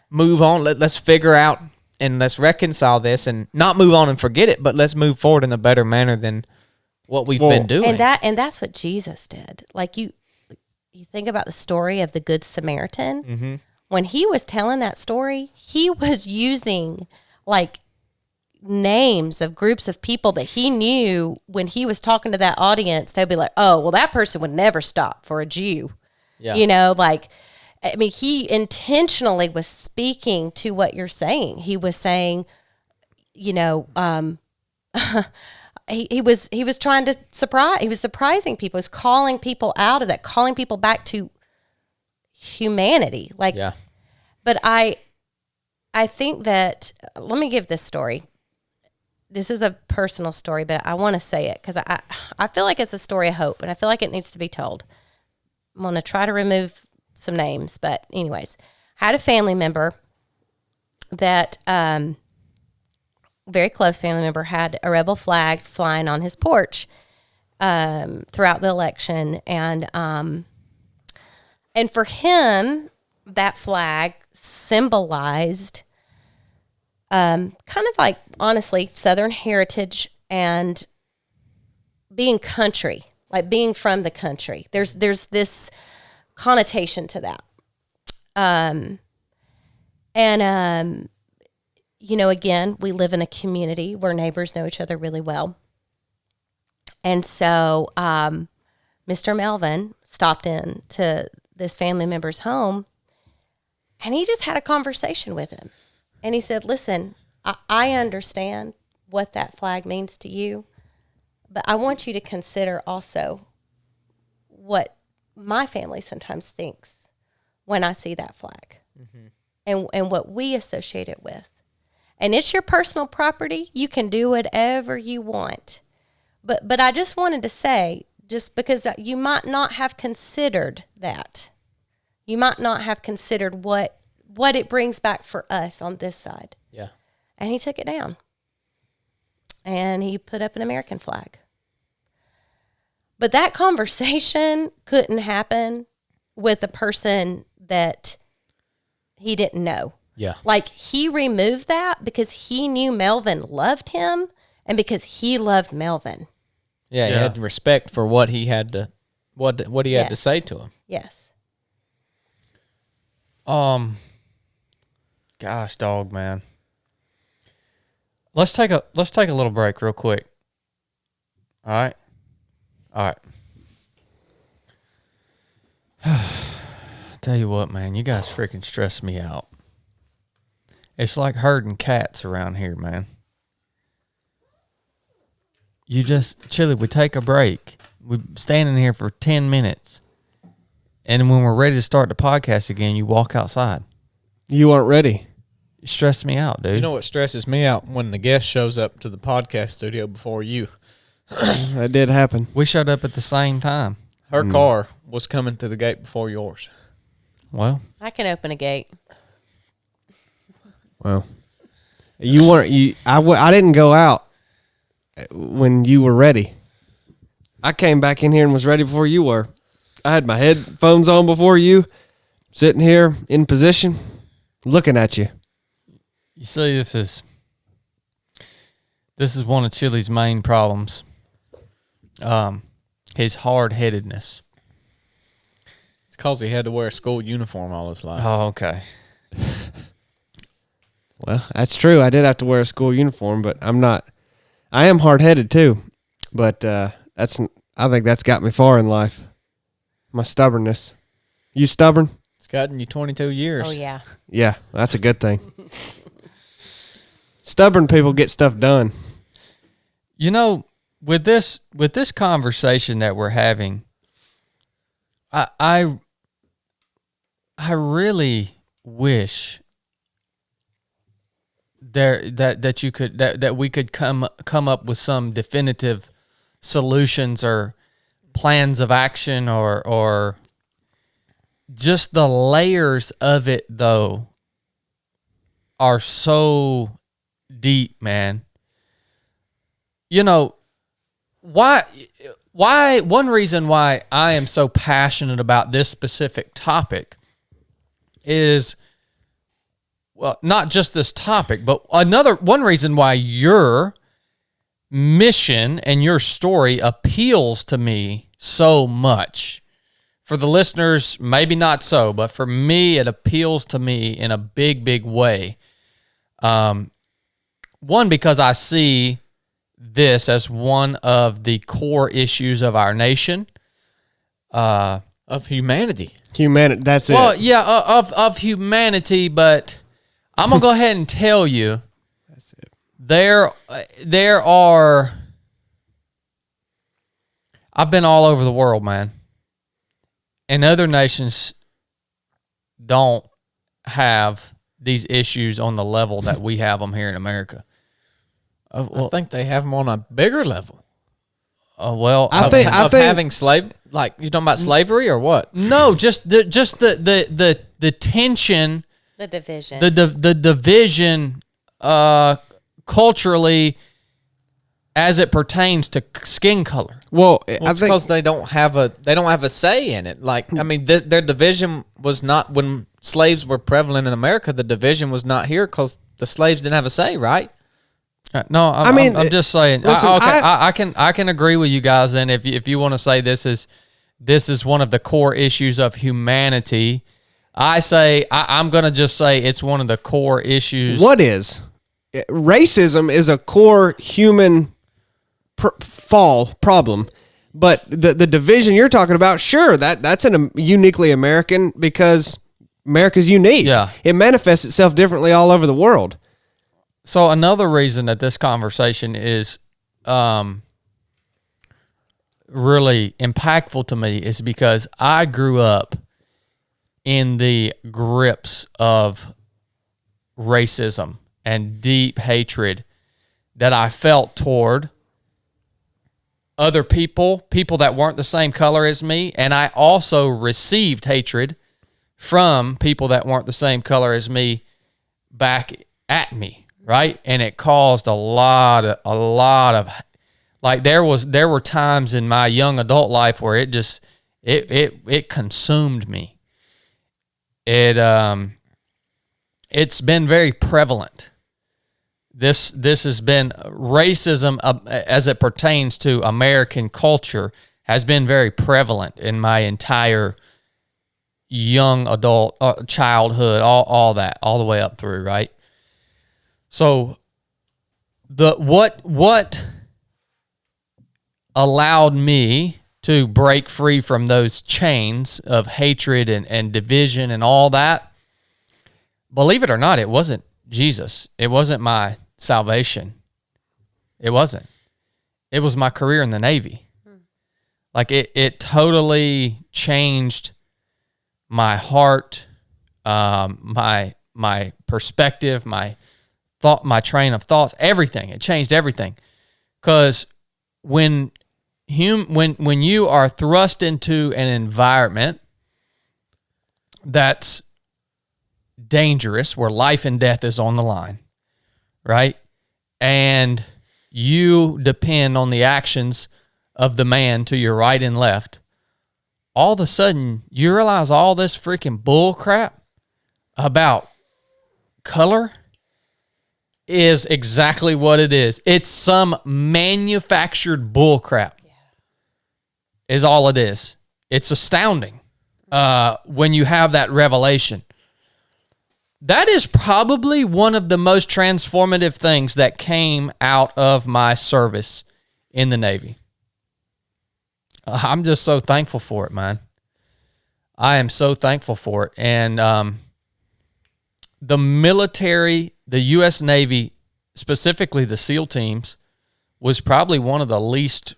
Speaker 3: move on. Let's figure out and let's reconcile this, and not move on and forget it, but let's move forward in a better manner than what we've been doing.
Speaker 2: And that's what Jesus did. Like you think about the story of the Good Samaritan. Mm-hmm. When he was telling that story, he was using like names of groups of people that he knew. When he was talking to that audience, they'd be like, oh, well, that person would never stop for a Jew. Yeah. You know, like, I mean, he intentionally was speaking to what you're saying. He was saying, you know, he was trying to he was surprising people. He was calling people out of that, calling people back to humanity. Like, yeah. But I think that, let me give this story. This is a personal story, but I want to say it because I feel like it's a story of hope, and I feel like it needs to be told. I'm going to try to remove some names, but anyways, I had a family member that, very close family member, had a rebel flag flying on his porch throughout the election, and for him, that flag symbolized kind of like, honestly, Southern heritage and being country, like being from the country. There's this connotation to that. You know, again, we live in a community where neighbors know each other really well. And so Mr. Melvin stopped in to this family member's home, and he just had a conversation with him. And he said, listen, I understand what that flag means to you, but I want you to consider also what my family sometimes thinks when I see that flag, mm-hmm. and what we associate it with. and it's your personal property. You can do whatever you want. But I just wanted to say, just because you might not have considered that. You might not have considered what it brings back for us on this side.
Speaker 3: Yeah.
Speaker 2: And he took it down. And he put up an American flag. But that conversation couldn't happen with a person that he didn't know.
Speaker 3: Yeah.
Speaker 2: Like, he removed that because he knew Melvin loved him and because he loved Melvin.
Speaker 3: Yeah, he had respect for what he had to what he had to say to him.
Speaker 2: Yes.
Speaker 1: Gosh, dog, man. Let's take a little break real quick. All right. Tell you what, man, you guys freaking stress me out. It's like herding cats around here, man. Chili, we take a break. We're standing here for 10 minutes. And when we're ready to start the podcast again, you walk outside.
Speaker 4: You aren't ready.
Speaker 1: You stress me out, dude.
Speaker 3: You know what stresses me out? When the guest shows up to the podcast studio before you.
Speaker 4: That did happen.
Speaker 1: We showed up at the same time.
Speaker 3: Her car was coming through the gate before yours.
Speaker 1: Well,
Speaker 2: I can open a gate.
Speaker 4: Well, you weren't. I didn't go out when you were ready. I came back in here and was ready before you were. I had my headphones on before you, sitting here in position, looking at you.
Speaker 1: you see, this is one of Chili's main problems. His hard-headedness.
Speaker 3: It's because he had to wear a school uniform all his life.
Speaker 1: Oh, okay.
Speaker 4: Well, that's true. I did have to wear a school uniform, but I'm not. I am hard-headed too, but I think that's got me far in life. My stubbornness. You stubborn?
Speaker 3: It's gotten you 22 years.
Speaker 2: Oh, yeah.
Speaker 4: Yeah, that's a good thing. Stubborn people get stuff done.
Speaker 1: You know, with this conversation that we're having, I really wish that we could come up with some definitive solutions or plans of action or just the layers of it, though, are so deep, man. You know, why one reason why I am so passionate about this specific topic is, well, not just this topic, but one reason why your mission and your story appeals to me so much. For the listeners, maybe not so, but for me, it appeals to me in a big, big way. One, because I see this as one of the core issues of our nation.
Speaker 3: Of humanity.
Speaker 4: That's it.
Speaker 1: Well, yeah, of humanity, but I'm going to go ahead and tell you,
Speaker 4: That's it.
Speaker 1: there are, I've been all over the world, man. And other nations don't have these issues on the level that we have them here in America.
Speaker 3: I think they have them on a bigger level.
Speaker 1: Well,
Speaker 4: I think
Speaker 3: having slave, like, you talking about slavery or what?
Speaker 1: no, just the tension,
Speaker 2: The division.
Speaker 1: the division, culturally, as it pertains to skin color.
Speaker 4: Well,
Speaker 3: Well,
Speaker 4: I
Speaker 3: it's
Speaker 4: think
Speaker 3: because they don't have a say in it. Like, I mean, their division was not when slaves were prevalent in America. The division was not here because the slaves didn't have a say, right?
Speaker 1: No, I'm just saying.
Speaker 4: listen,
Speaker 1: I can agree with you guys. And if you want to say this is one of the core issues of humanity, I'm going to just say it's one of the core issues.
Speaker 4: what is racism is a core human problem, but the division you're talking about, sure, that's uniquely American because America's unique.
Speaker 1: Yeah.
Speaker 4: It manifests itself differently all over the world.
Speaker 1: So another reason that this conversation is really impactful to me is because I grew up in the grips of racism and deep hatred that I felt toward other people that weren't the same color as me. And I also received hatred from people that weren't the same color as me back at me, right? And it caused a lot of like there were times in my young adult life where it just it consumed me. It's been very prevalent. This has been racism as it pertains to American culture has been very prevalent in my entire young adult childhood, all that, all the way up through, right? So what allowed me to break free from those chains of hatred and division and all that, believe it or not, it wasn't Jesus. It wasn't my salvation. It wasn't. It was my career in the Navy. Like it totally changed my heart, my perspective, my thought, my train of thoughts, everything. It changed everything. Because when you are thrust into an environment that's dangerous, where life and death is on the line, right? And you depend on the actions of the man to your right and left, all of a sudden you realize all this freaking bull crap about color is exactly what it is. It's some manufactured bull crap. Is all it is. It's astounding when you have that revelation. That is probably one of the most transformative things that came out of my service in the Navy. I'm just so thankful for it, man. I am so thankful for it. And the military, the U.S. Navy, specifically the SEAL teams, was probably one of the least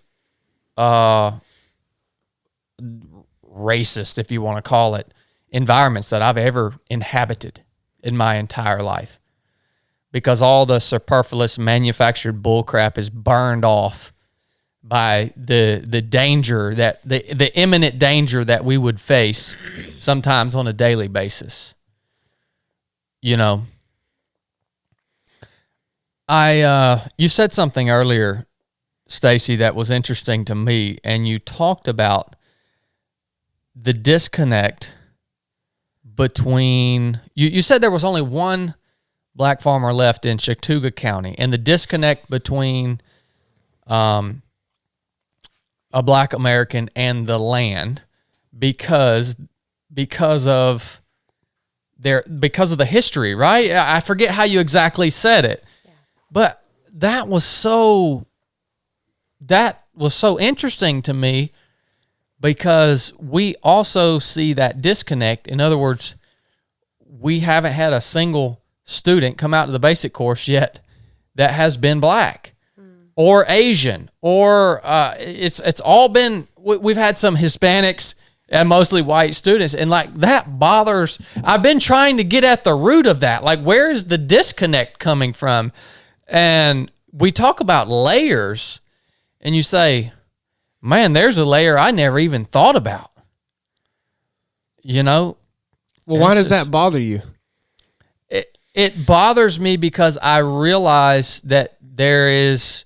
Speaker 1: racist, if you want to call it, environments that I've ever inhabited in my entire life, because all the superfluous manufactured bullcrap is burned off by the danger that the imminent danger that we would face sometimes on a daily basis. You know, you said something earlier, Stacie, that was interesting to me, and you talked about the disconnect between, you said there was only one black farmer left in Chattooga County, and the disconnect between a black American and the land because of the history, right? I forget how you exactly said it, but that was so interesting to me, because we also see that disconnect. In other words, we haven't had a single student come out of the basic course yet that has been black or Asian, or it's all been, we've had some Hispanics and mostly white students. And like that bothers, I've been trying to get at the root of that. Like, where is the disconnect coming from? And we talk about layers, and you say, man, there's a layer I never even thought about. You know?
Speaker 4: Well, why does that bother you?
Speaker 1: It bothers me because I realize that there is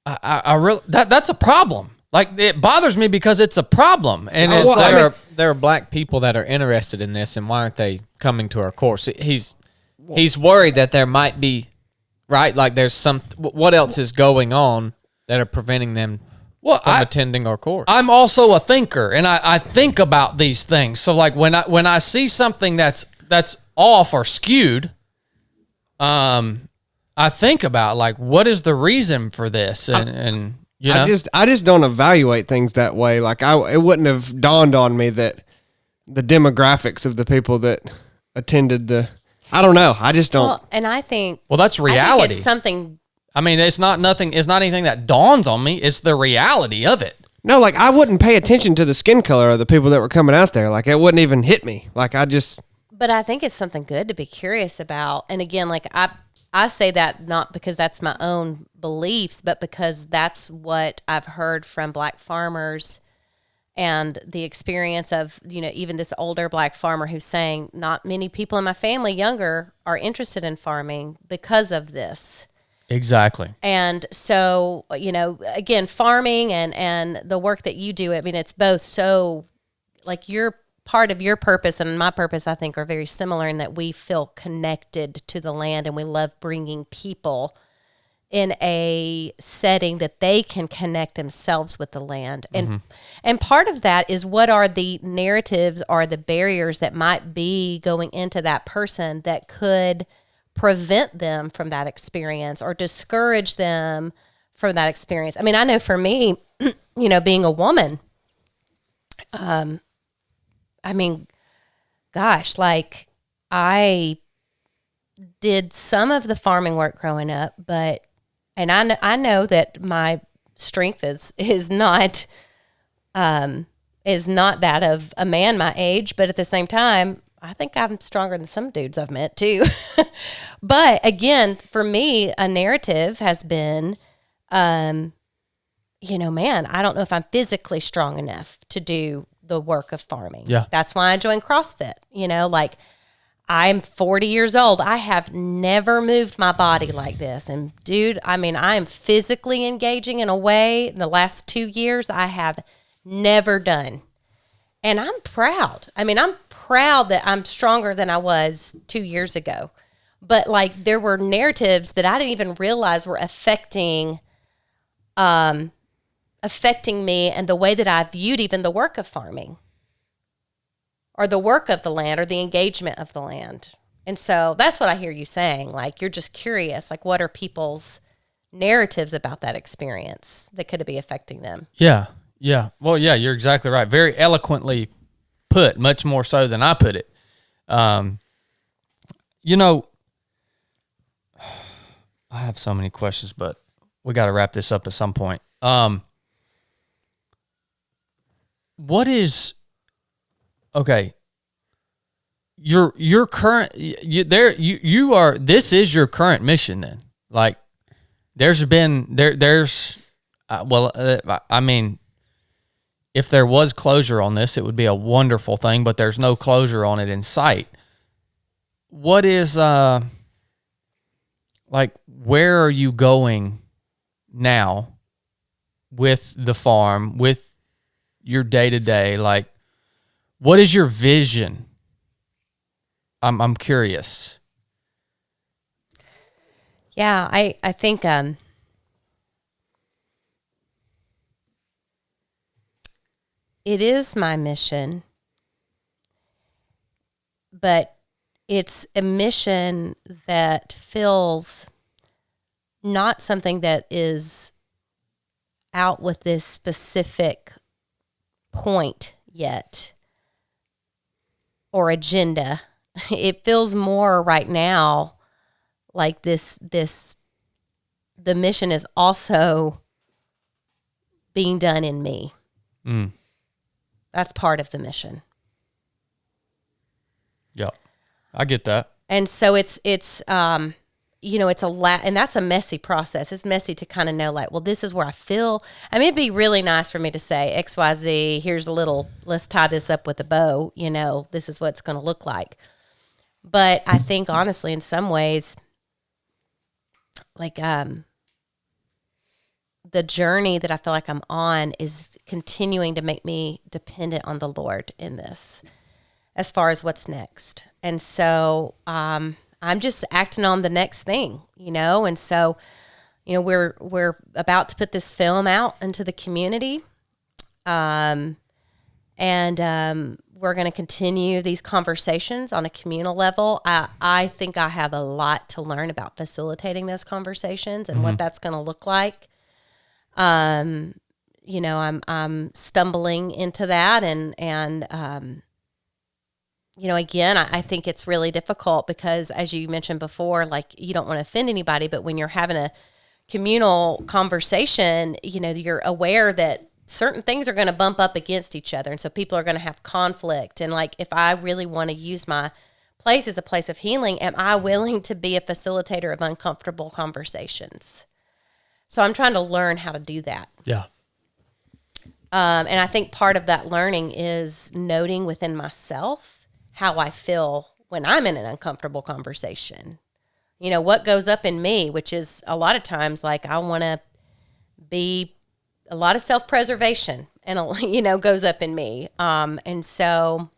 Speaker 1: that's a problem. Like, it bothers me because it's a problem. And
Speaker 3: there are black people that are interested in this, and why aren't they coming to our course? He's worried that there might be, right? Like, there's some, what else is going on that are preventing them from attending our course. I'm
Speaker 1: also a thinker, and I think about these things. So like when I see something that's off or skewed, I think about, like, what is the reason for this? And you know?
Speaker 4: I just don't evaluate things that way. Like, it wouldn't have dawned on me that the demographics of the people that attended I don't know. I just don't.
Speaker 2: Well, and I think,
Speaker 1: that's reality.
Speaker 2: I think it's something.
Speaker 1: I mean, it's not anything that dawns on me. It's the reality of it.
Speaker 4: No, like, I wouldn't pay attention to the skin color of the people that were coming out there. Like, it wouldn't even hit me. Like,
Speaker 2: But I think it's something good to be curious about. And again, like I say that not because that's my own beliefs, but because that's what I've heard from Black farmers and the experience of, even this older Black farmer who's saying not many people in my family, younger, are interested in farming because of this.
Speaker 1: Exactly.
Speaker 2: And so, again, farming and the work that you do, I mean, it's both so, like, your part of your purpose and my purpose, I think, are very similar in that we feel connected to the land and we love bringing people in a setting that they can connect themselves with the land. And part of that is, what are the narratives or the barriers that might be going into that person that could prevent them from that experience or discourage them from that experience. I mean, I know for me, being a woman, I mean, gosh, like, I did some of the farming work growing up, and I know that my strength is not that of a man my age, but at the same time, I think I'm stronger than some dudes I've met too. But again, for me, a narrative has been, man, I don't know if I'm physically strong enough to do the work of farming.
Speaker 1: Yeah.
Speaker 2: That's why I joined CrossFit. Like, I'm 40 years old. I have never moved my body like this. And dude, I mean, I am physically engaging in a way in the last 2 years I have never done. And I'm proud. I mean, I'm proud that I'm stronger than I was 2 years ago. But like, there were narratives that I didn't even realize were affecting me and the way that I viewed even the work of farming or the work of the land or the engagement of the land. And so that's what I hear you saying. Like, you're just curious, like, what are people's narratives about that experience that could be affecting them?
Speaker 1: Yeah. Yeah. Well, yeah, you're exactly right. Very eloquently put, much more so than I put it. I have so many questions, but we got to wrap this up at some point. What is, okay, your current, you are, this is your current mission then? Like, I mean, if there was closure on this, it would be a wonderful thing, but there's no closure on it in sight. What is, like, where are you going now with the farm, with your day-to-day? Like, what is your vision? I'm curious.
Speaker 2: Yeah, I think it is my mission, but it's a mission that feels not something that is out with this specific point yet or agenda. It feels more right now like the mission is also being done in me. That's part of the mission.
Speaker 1: Yeah, I get that.
Speaker 2: And so it's it's a lot, and that's a messy process. It's messy to kind of know, like, well, this is where I feel. I mean, it'd be really nice for me to say XYZ, here's a little, let's tie this up with a bow, this is what it's going to look like. But I think, honestly, in some ways, like, the journey that I feel like I'm on is continuing to make me dependent on the Lord in this, as far as what's next. And so, I'm just acting on the next thing, and so, we're about to put this film out into the community. We're going to continue these conversations on a communal level. I think I have a lot to learn about facilitating those conversations and what that's going to look like. I'm stumbling into that, and again, I think it's really difficult because, as you mentioned before, like, you don't want to offend anybody, but when you're having a communal conversation, you're aware that certain things are going to bump up against each other. And so people are going to have conflict. And like, if I really want to use my place is a place of healing, am I willing to be a facilitator of uncomfortable conversations? So I'm trying to learn how to do that.
Speaker 1: Yeah.
Speaker 2: And I think part of that learning is noting within myself how I feel when I'm in an uncomfortable conversation. You know, what goes up in me, which is a lot of times like I want to be a lot of self-preservation and, you know, goes up in me. And so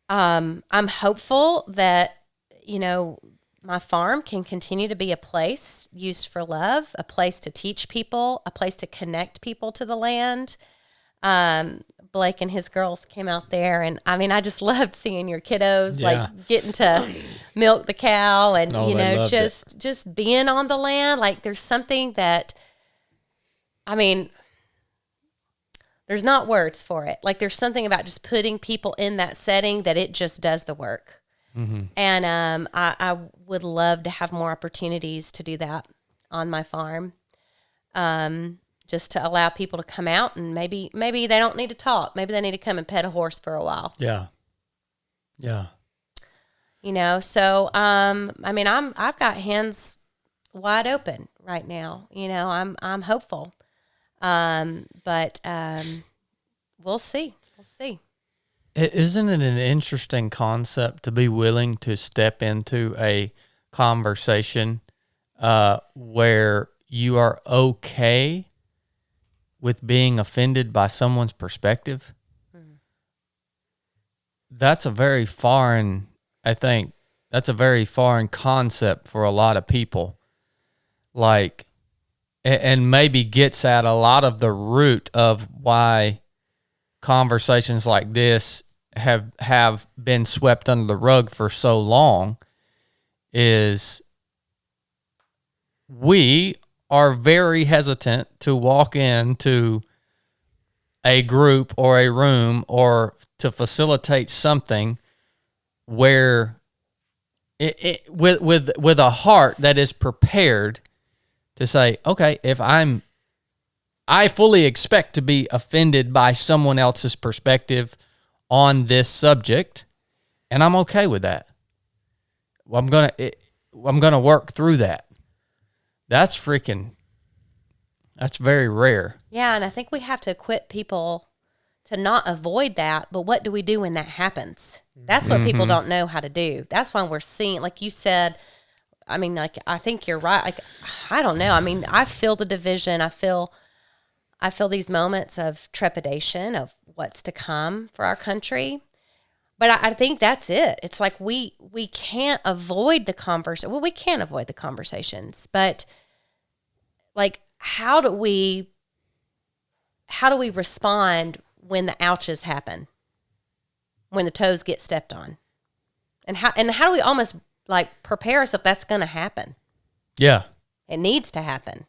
Speaker 2: I'm hopeful that, you know, my farm can continue to be a place used for love, a place to teach people, a place to connect people to the land. Blake and his girls came out there, and I mean, I just loved seeing your kiddos like getting to milk the cow and you know, just being on the land. Like there's something that, I mean, there's not words for it. Like there's something about just putting people in that setting that it just does the work. Mm-hmm. And I would love to have more opportunities to do that on my farm. Just to allow people to come out and maybe they don't need to talk. Maybe they need to come and pet a horse for a while.
Speaker 1: Yeah. Yeah.
Speaker 2: You know, so I mean I've got hands wide open right now. You know, I'm hopeful. But we'll see. We'll see.
Speaker 1: Isn't it an interesting concept to be willing to step into a conversation where you are okay with being offended by someone's perspective? Mm-hmm. That's a very foreign, I think, that's a very foreign concept for a lot of people. Like, and maybe gets at a lot of the root of why conversations like this have been swept under the rug for so long, is we are very hesitant to walk into a group or a room or to facilitate something where with a heart that is prepared to say, okay, if I fully expect to be offended by someone else's perspective on this subject, and I'm okay with that. I'm gonna work through that. That's very rare.
Speaker 2: Yeah, and I think we have to equip people to not avoid that, but what do we do when that happens? That's what people don't know how to do. That's why we're seeing, like you said, I mean, like, I think you're right. Like, I don't know. I mean, I feel the division. I feel these moments of trepidation of what's to come for our country. But I think that's it. It's like we can't avoid the conversation. Well, we can't avoid the conversations, but like, how do we respond when the ouches happen, when the toes get stepped on, and how do we almost like prepare us if that's going to happen?
Speaker 1: Yeah,
Speaker 2: it needs to happen.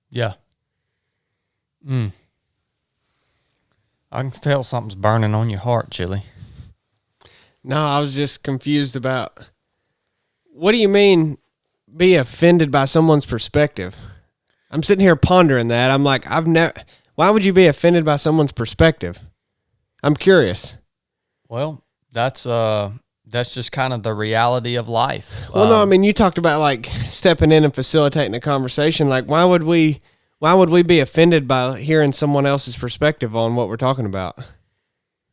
Speaker 1: Yeah. I can tell something's burning on your heart, Chili.
Speaker 4: No, I was just confused about, what do you mean be offended by someone's perspective? I'm sitting here pondering that. I'm like, why would you be offended by someone's perspective? I'm curious.
Speaker 1: Well, that's just kind of the reality of life.
Speaker 4: Well, no, I mean, you talked about like stepping in and facilitating a conversation. Like, why would we be offended by hearing someone else's perspective on what we're talking about?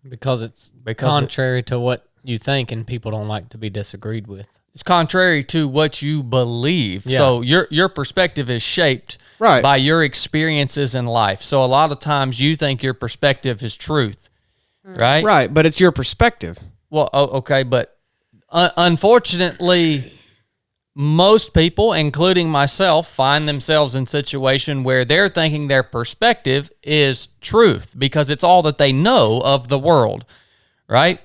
Speaker 3: Because it's contrary to what you think, and people don't like to be disagreed with.
Speaker 1: It's contrary to what you believe. Yeah. So your perspective is shaped by your experiences in life. So a lot of times you think your perspective is truth, right?
Speaker 4: Right, but it's your perspective.
Speaker 1: Well, okay, but unfortunately, most people, including myself, find themselves in a situation where they're thinking their perspective is truth because it's all that they know of the world, right?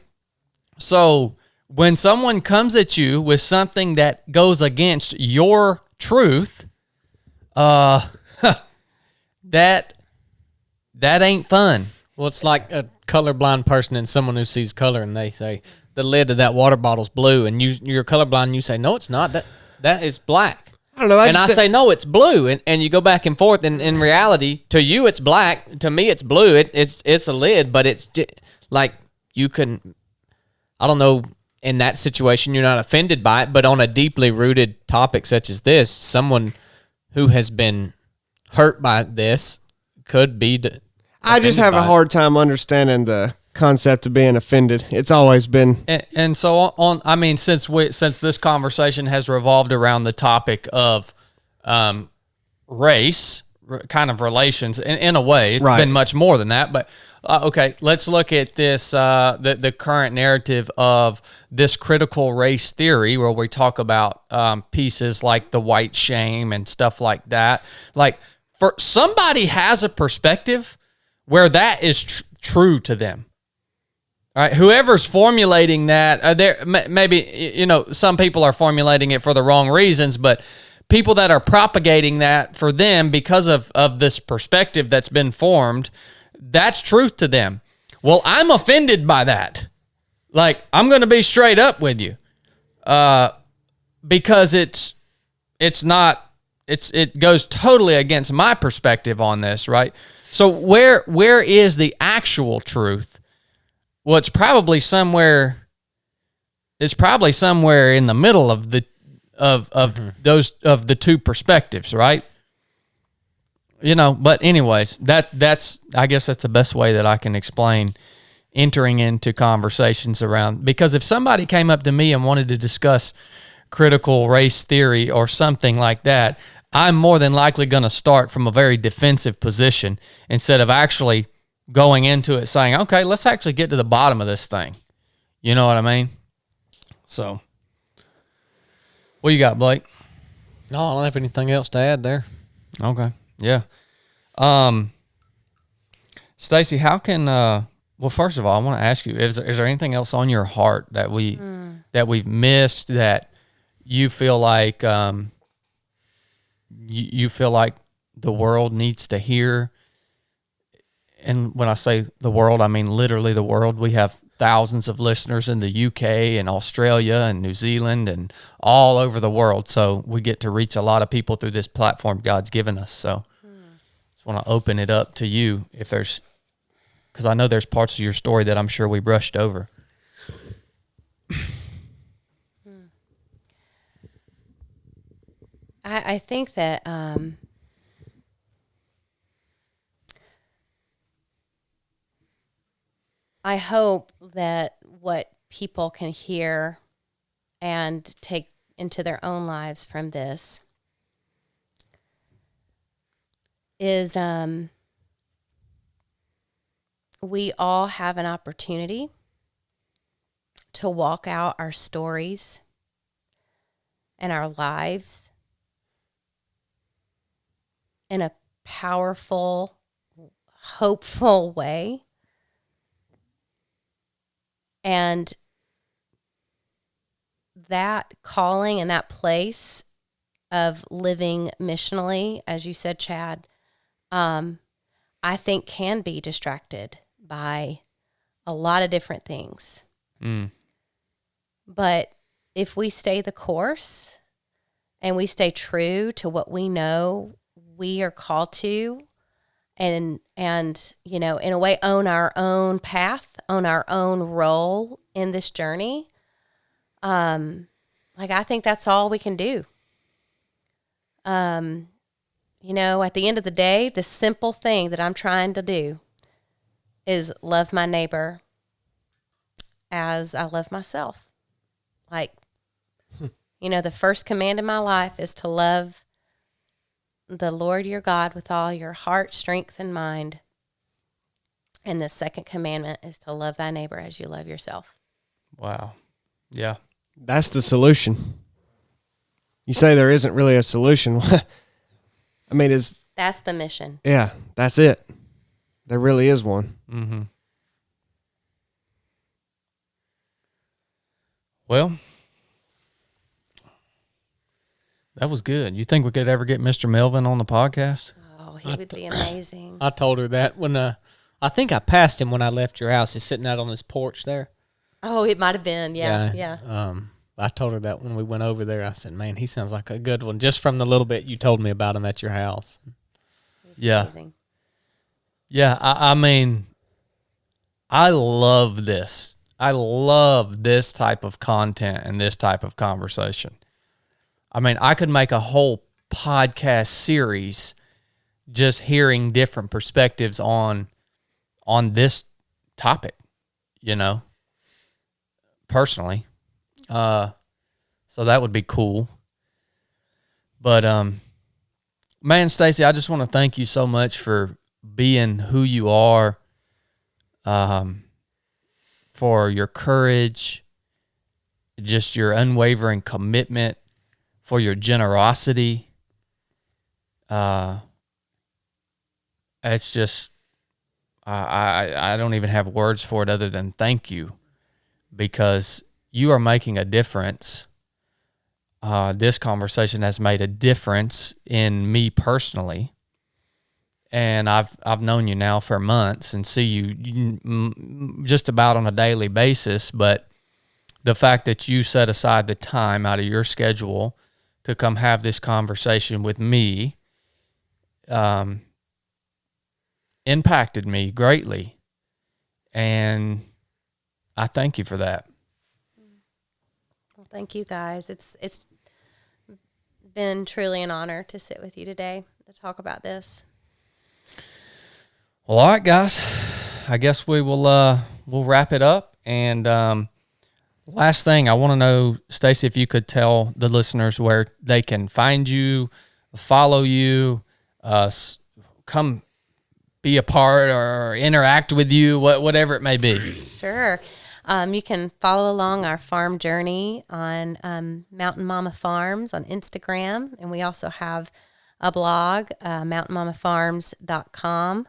Speaker 1: So when someone comes at you with something that goes against your truth, that ain't fun.
Speaker 3: Well, it's like a colorblind person and someone who sees color, and they say the lid of that water bottle's blue, and you're colorblind, and you say no, it's not. That is black.
Speaker 4: I don't know.
Speaker 3: I say no, it's blue, and you go back and forth. And in reality, to you it's black. To me, it's blue. It's a lid, but it's just, like you couldn't. I don't know, in that situation you're not offended by it, but on a deeply rooted topic such as this, someone who has been hurt by this could be.
Speaker 4: I just have a hard time understanding the concept of being offended. It's always been,
Speaker 1: and so on. I mean, since this conversation has revolved around the topic of race, kind of relations, in a way, it's been much more than that. But okay, let's look at this the current narrative of this critical race theory, where we talk about pieces like the white shame and stuff like that. Like, for somebody has a perspective where that is true to them. All right, whoever's formulating that, there maybe some people are formulating it for the wrong reasons, but people that are propagating that for them because of this perspective that's been formed, that's truth to them. Well, I'm offended by that. Like, I'm going to be straight up with you, because it goes totally against my perspective on this, right? So where is the actual truth? Well, it's probably somewhere in the middle of the two perspectives, right? But anyways, that's I guess that's the best way that I can explain entering into conversations around, because if somebody came up to me and wanted to discuss critical race theory or something like that, I'm more than likely going to start from a very defensive position instead of actually going into it saying, okay, let's actually get to the bottom of this thing. You know what I mean? So, what you got, Blake?
Speaker 3: No, I don't have anything else to add there.
Speaker 1: Okay. Yeah. Stacie, how can well, first of all, I want to ask you, is there anything else on your heart that we've missed, that you feel like you feel like the world needs to hear? And when I say the world, I mean literally the world. We have thousands of listeners in the UK and Australia and New Zealand and all over the world. So we get to reach a lot of people through this platform God's given us. So just want to open it up to you, if there's, because I know there's parts of your story that I'm sure we brushed over.
Speaker 2: I think that I hope that what people can hear and take into their own lives from this is we all have an opportunity to walk out our stories and our lives in a powerful, hopeful way. And that calling and that place of living missionally, as you said, Chad, I think can be distracted by a lot of different things. But if we stay the course and we stay true to what we know we are called to, and in a way own our own path, own our own role in this journey, I think that's all we can do. At the end of the day, the simple thing that I'm trying to do is love my neighbor as I love myself. The first command in my life is to love the Lord your God with all your heart, strength, and mind. And the second commandment is to love thy neighbor as you love yourself.
Speaker 1: Wow. Yeah.
Speaker 4: That's the solution. You say there isn't really a solution. I mean,
Speaker 2: that's the mission.
Speaker 4: Yeah, that's it. There really is one.
Speaker 1: Mm-hmm. Well, that was good. You think we could ever get Mr. Melvin on the podcast?
Speaker 2: Oh, he would be amazing.
Speaker 3: I told her that when I think I passed him when I left your house. He's sitting out on his porch there.
Speaker 2: Oh, it might have been. Yeah.
Speaker 3: I told her that when we went over there. I said, man, he sounds like a good one, just from the little bit you told me about him at your house.
Speaker 1: Yeah.
Speaker 2: Amazing.
Speaker 1: Yeah. I mean, I love this. I love this type of content and this type of conversation. I mean, I could make a whole podcast series just hearing different perspectives on this topic, personally. So that would be cool. But man, Stacie, I just want to thank you so much for being who you are, for your courage, just your unwavering commitment, for your generosity. It's just, I don't even have words for it other than thank you, because you are making a difference. This conversation has made a difference in me personally, and I've known you now for months and see you just about on a daily basis. But the fact that you set aside the time out of your schedule to come have this conversation with me impacted me greatly, and I thank you for that.
Speaker 2: Well, thank you guys. It's been truly an honor to sit with you today to talk about this.
Speaker 1: Well, all right, guys. I guess we will we'll wrap it up. And last thing, I want to know, Stacie, if you could tell the listeners where they can find you, follow you, come be a part or interact with you, whatever it may be.
Speaker 2: Sure. You can follow along our farm journey on Mountain Mama Farms on Instagram. And we also have a blog, mountainmamafarms.com.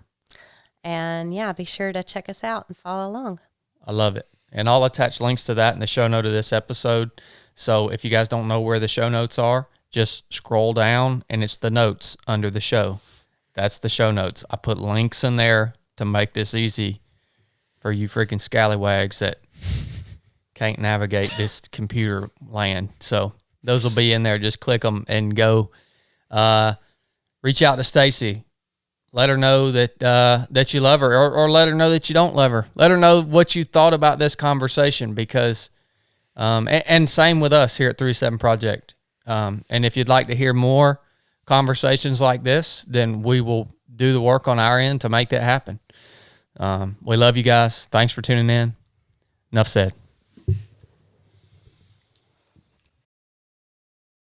Speaker 2: And yeah, be sure to check us out and follow along.
Speaker 1: I love it. And I'll attach links to that in the show note of this episode. So if you guys don't know where the show notes are, just scroll down and it's the notes under the show. That's the show notes. I put links in there to make this easy for you freaking scallywags that can't navigate this computer land. So those will be in there. Just click them and go. Reach out to Stacie. Let her know that you love her, or let her know that you don't love her. Let her know what you thought about this conversation, because and same with us here at 37 Project. And if you'd like to hear more conversations like this, then we will do the work on our end to make that happen. We love you guys. Thanks for tuning in. Enough said.